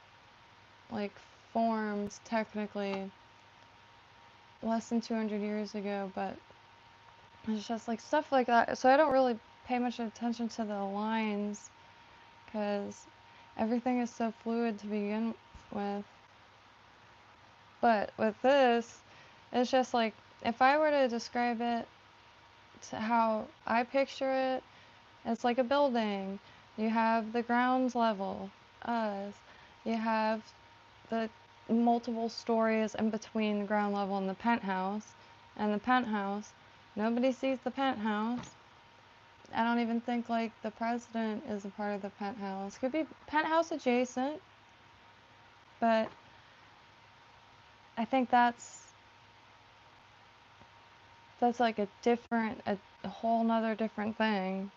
like, formed technically less than 200 years ago, but it's just, like, stuff like that. So I don't really pay much attention to the lines because everything is so fluid to begin with. But with this, it's just like, if I were to describe it to how I picture it, it's like a building. You have the ground level, us. You have the multiple stories in between the ground level and the penthouse. And the penthouse, nobody sees the penthouse. I don't even think, like, the president is a part of the penthouse. Could be penthouse adjacent, but I think that's like a whole nother different thing.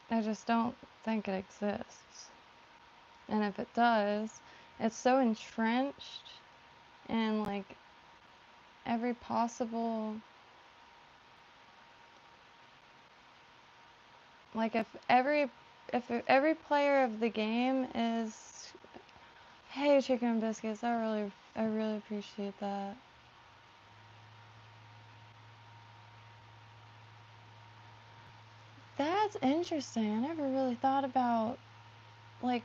I just don't think it exists. And if it does, it's so entrenched in, like, every possible, like, if every player of the game is, hey, chicken and biscuits, I really appreciate that. That's interesting. I never really thought about, like,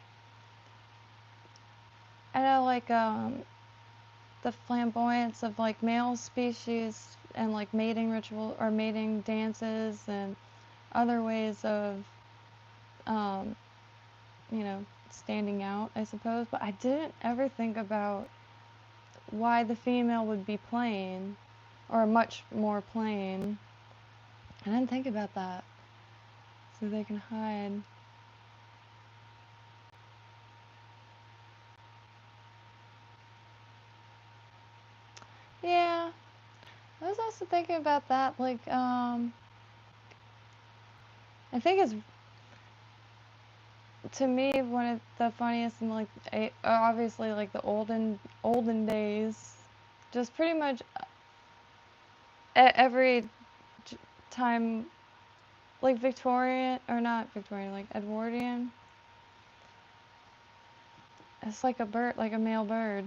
I know, like, the flamboyance of, like, male species and, like, mating ritual or mating dances and other ways of, um, standing out, I suppose. But I didn't ever think about why the female would be plain, or much more plain. I didn't think about that. So they can hide. Yeah, I was also thinking about that. Like, I think it's, to me, one of the funniest, and, like, obviously, like, the olden days, just pretty much every time, like, Victorian, or not Victorian, like, Edwardian, it's like a bird, like a male bird.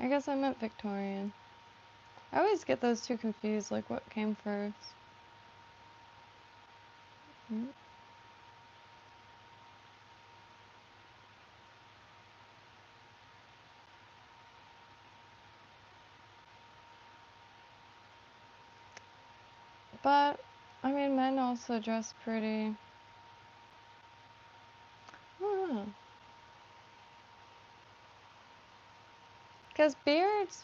I guess I meant Victorian. I always get those two confused, like what came first. Mm. But, I mean, men also dress pretty. I don't know. Because beards,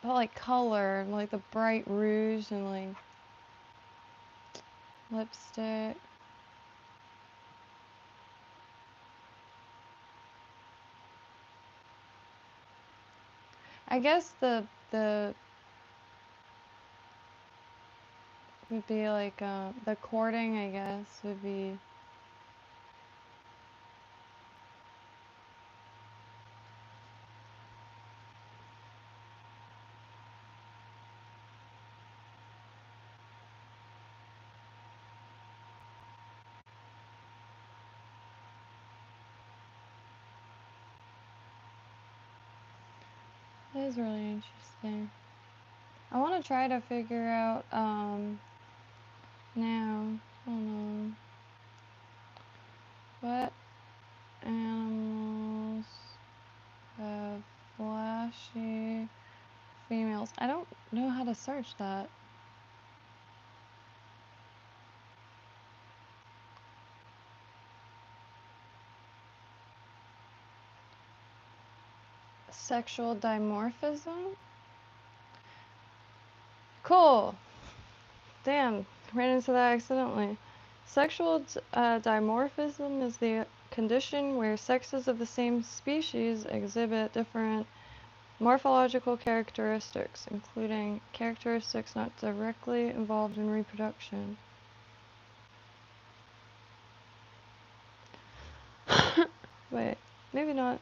but like color, like the bright rouge and like lipstick. I guess the would be like the courting, I guess, would be. That is really interesting. I want to try to figure out now, hold on, what animals have flashy females? I don't know how to search that. Sexual dimorphism? Cool. Damn, ran into that accidentally. Sexual dimorphism is the condition where sexes of the same species exhibit different morphological characteristics, including characteristics not directly involved in reproduction. Wait, maybe not.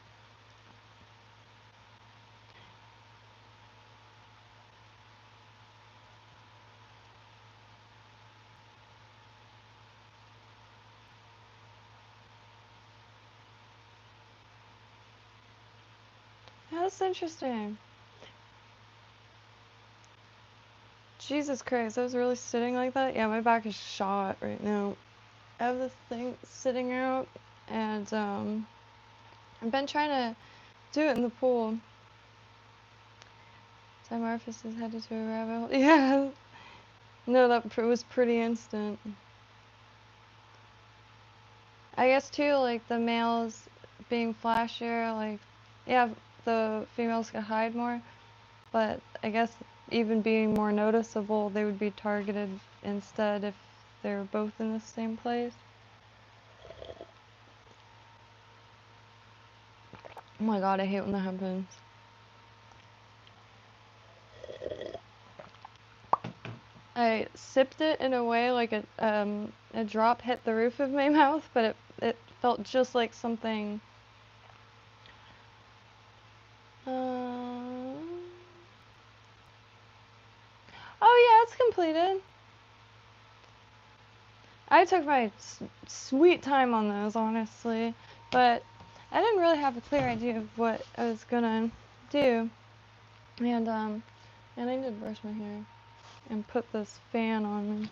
Yeah, that's interesting. Jesus Christ, I was really sitting like that? Yeah, my back is shot right now. I have this thing sitting out, and I've been trying to do it in the pool. Dimorphous is headed to a rabbit hole. Yeah. No, that was pretty instant. I guess too, like the males being flashier, like, yeah, the females could hide more, but I guess even being more noticeable, they would be targeted instead if they're both in the same place. Oh my god, I hate when that happens. I sipped it in a way like a drop hit the roof of my mouth, but it felt just like something. Oh yeah, it's completed. I took my sweet time on those, honestly, but I didn't really have a clear idea of what I was gonna do, and I need to brush my hair and put this fan on me.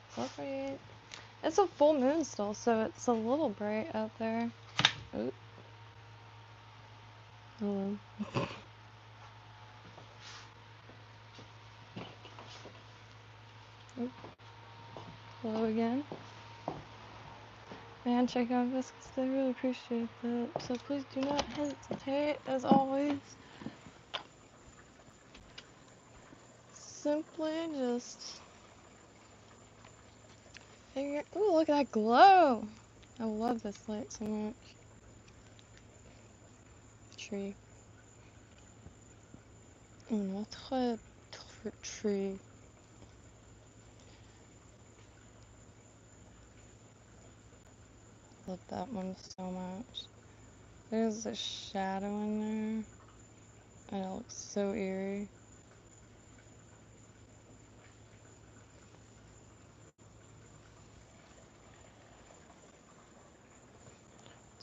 Is that right? It's a full moon still, so it's a little bright out there. Oop. Hello. Oop. Hello again. Man, check out biscuits. I really appreciate that. So please do not hesitate, as always. Simply just figure. Ooh, look at that glow! I love this light so much. Tree. Notre tree. Love that one so much. There's a shadow in there, and it looks so eerie.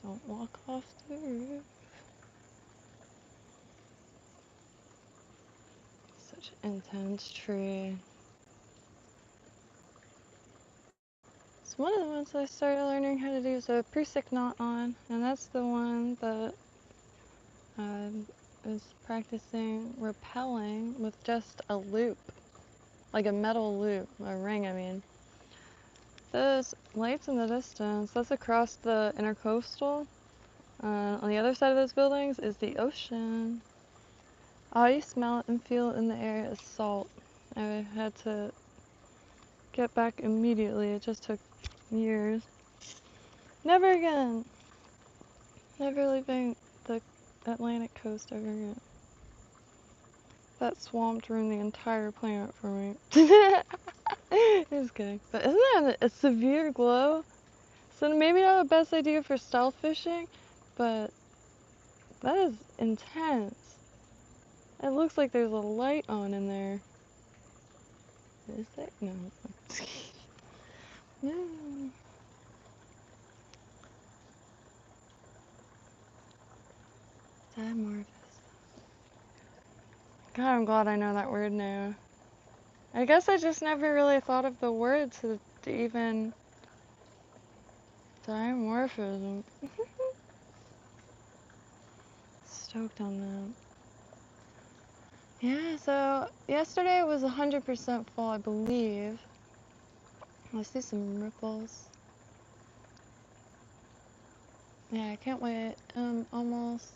Don't walk off the roof. Such an intense tree. So one of the ones I started learning how to do is a pre-stick knot on, and that's the one that I was practicing rappelling with just a loop, like a metal loop, a ring I mean. Those lights in the distance, that's across the intercoastal. On the other side of those buildings is the ocean. All you smell and feel in the air is salt. I had to get back immediately. It just took years. Never again. Never leaving the Atlantic coast ever again. That swamp ruined the entire planet for me. Just kidding. But isn't that a severe glow? So maybe not the best idea for stealth fishing, but that is intense. It looks like there's a light on in there. Is there? No. No. Dimorphous. God, I'm glad I know that word now. I guess I just never really thought of the word to even dimorphism. Stoked on that. Yeah, so yesterday was 100% full, I believe. I see some ripples. Yeah, I can't wait. Almost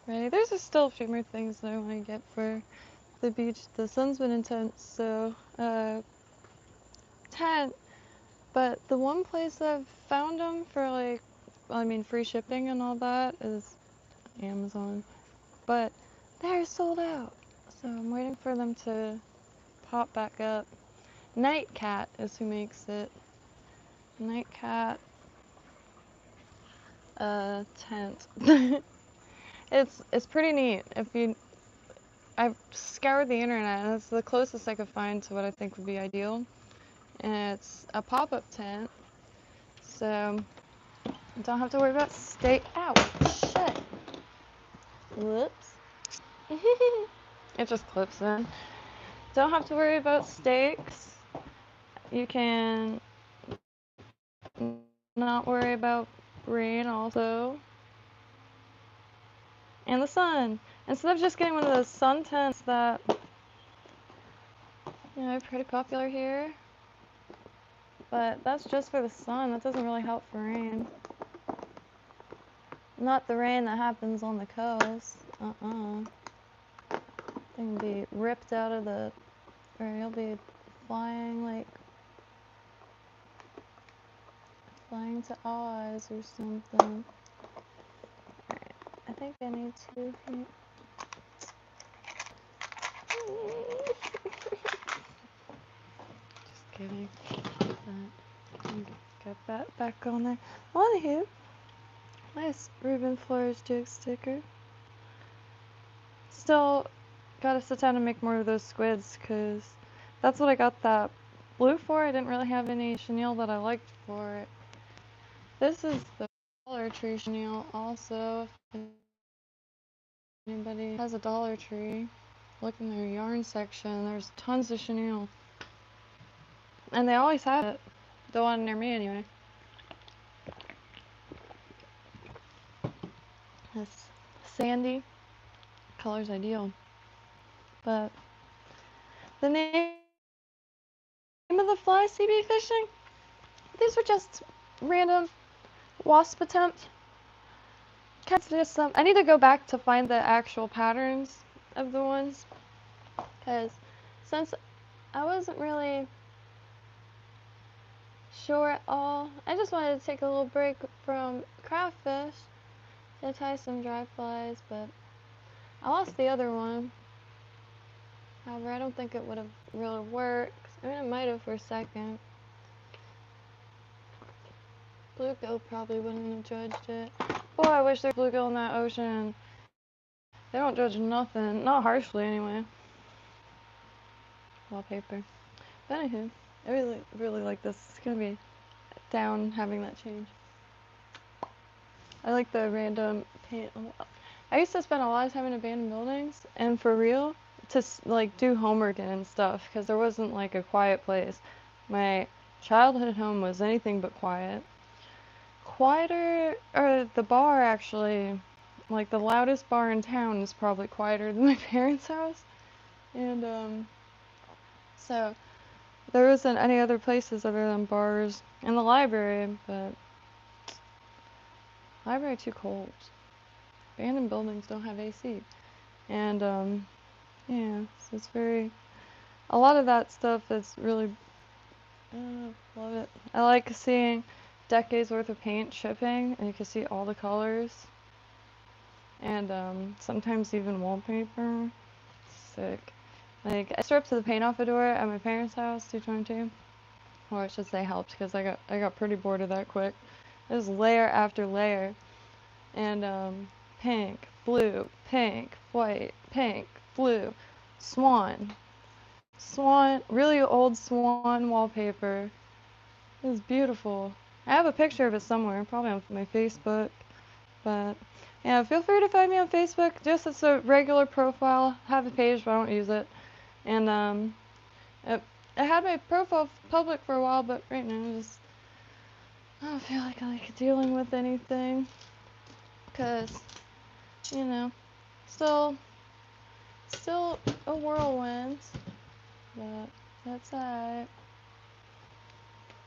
ready. There's still a few more things that I want to get for the beach. The sun's been intense, so tent. But the one place I've found them for like, well, I mean free shipping and all that is Amazon. But they're sold out, so I'm waiting for them to pop back up. Nightcat is who makes it. Nightcat tent. It's pretty neat. I've scoured the internet and it's the closest I could find to what I think would be ideal. And it's a pop-up tent, so you don't have to worry about shit. Whoops. It just clips in. Don't have to worry about stakes. You can not worry about rain also. And the sun. Instead of just getting one of those sun tents that, you know, are pretty popular here. But that's just for the sun. That doesn't really help for rain. Not the rain that happens on the coast. They can be ripped out of the, or you'll be flying to Oz or something. Alright, I think I need to. Just kidding. Get that back on there. Anywho, nice Ruben Flores jig sticker. Still gotta sit down and make more of those squids, because that's what I got that blue for. I didn't really have any chenille that I liked for it. This is the Dollar Tree chenille also. If anybody has a Dollar Tree, look in their yarn section. There's tons of chenille. And they always have it. The one near me anyway. This sandy color's ideal. But the name of the fly CB fishing, these were just random wasp attempts. I need to go back to find the actual patterns of the ones, because since I wasn't really sure at all, I just wanted to take a little break from craft fish to tie some dry flies, but I lost the other one. However, I don't think it would have really worked. I mean, it might have for a second. Bluegill probably wouldn't have judged it. Boy, I wish there was bluegill in that ocean. They don't judge nothing. Not harshly, anyway. Wallpaper. But anywho, I really like this. It's gonna be down having that change. I like the random paint. I used to spend a lot of time in abandoned buildings, and for real, to like do homework and stuff, because there wasn't like a quiet place. My childhood home was anything but quiet. Quieter, or the bar actually, like the loudest bar in town is probably quieter than my parents' house. And so there wasn't any other places other than bars and the library, but library too cold. Abandoned buildings don't have AC. And yeah, so it's very, a lot of that stuff is really, love it. I like seeing decades worth of paint shipping, and you can see all the colors. And sometimes even wallpaper. Sick. Like, I stripped the paint off a door at my parents' house, 222. Or I should say helped, because I got pretty bored of that quick. It was layer after layer. And pink, blue, pink, white, pink, blue, swan, really old swan wallpaper. It was beautiful. I have a picture of it somewhere, probably on my Facebook. But yeah, feel free to find me on Facebook, just as a regular profile. I have a page, but I don't use it. And I had my profile public for a while, but right now I don't feel like I like dealing with anything. Because, you know, still a whirlwind, but that's alright.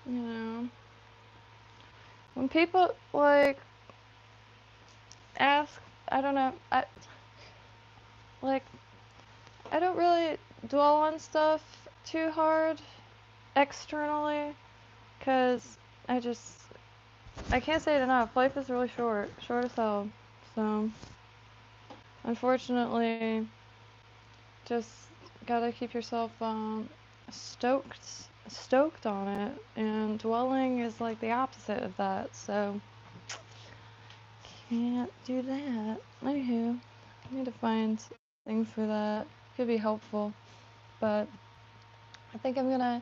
You know, when people like ask, I don't know, I don't really dwell on stuff too hard externally, because I can't say it enough. Life is really short as hell. So unfortunately, just gotta keep yourself stoked on it, and dwelling is like the opposite of that, so can't do that. Anywho, I need to find things for that. Could be helpful, but I think I'm gonna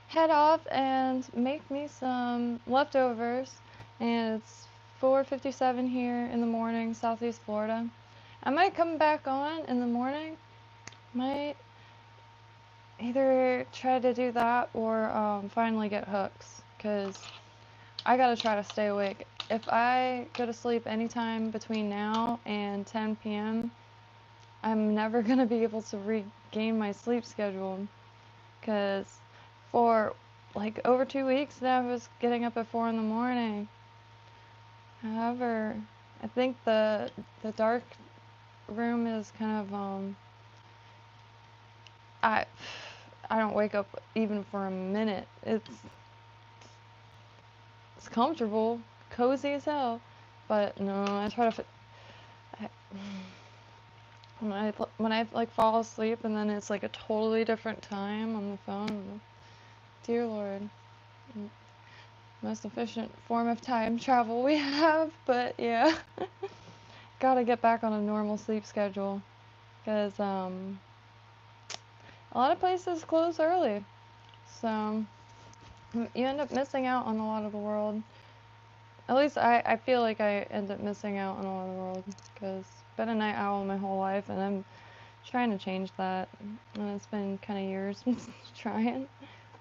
head off and make me some leftovers, and it's 4:57 here in the morning, Southeast Florida. I might come back on in the morning. Might either try to do that or finally get hooks, because I gotta try to stay awake. If I go to sleep anytime between now and 10 p.m., I'm never gonna be able to regain my sleep schedule, because for like over 2 weeks now I was getting up at 4 in the morning. However, I think the dark room is kind of I don't wake up even for a minute. It's comfortable, cozy as hell, but no, I try to when I like fall asleep and then it's like a totally different time on the phone. Dear Lord, most efficient form of time travel we have, but yeah, gotta get back on a normal sleep schedule, because a lot of places close early, so you end up missing out on a lot of the world. At least I feel like I end up missing out on a lot of the world, because I've been a night owl my whole life, and I'm trying to change that, and it's been kind of years trying,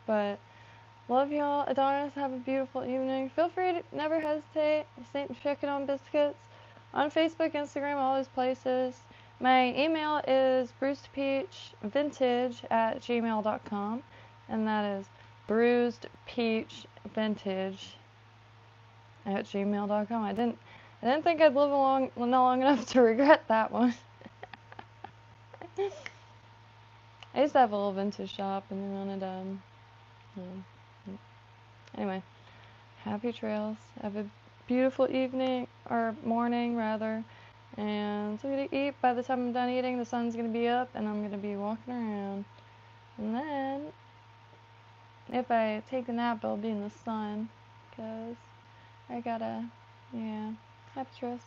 but love y'all. Adonis, have a beautiful evening. Feel free to never hesitate. Saint Chicken on Biscuits on Facebook, Instagram, all those places. My email is bruisedpeachvintage@gmail.com, and that is bruisedpeachvintage@gmail.com. I didn't think I'd live long enough to regret that one. I used to have a little vintage shop, and then anyway, happy trails. Have a beautiful evening, or morning rather, and so I'm gonna eat. By the time I'm done eating, the sun's gonna be up, and I'm gonna be walking around. And then, if I take a nap, I'll be in the sun, because I gotta, yeah, happy trails.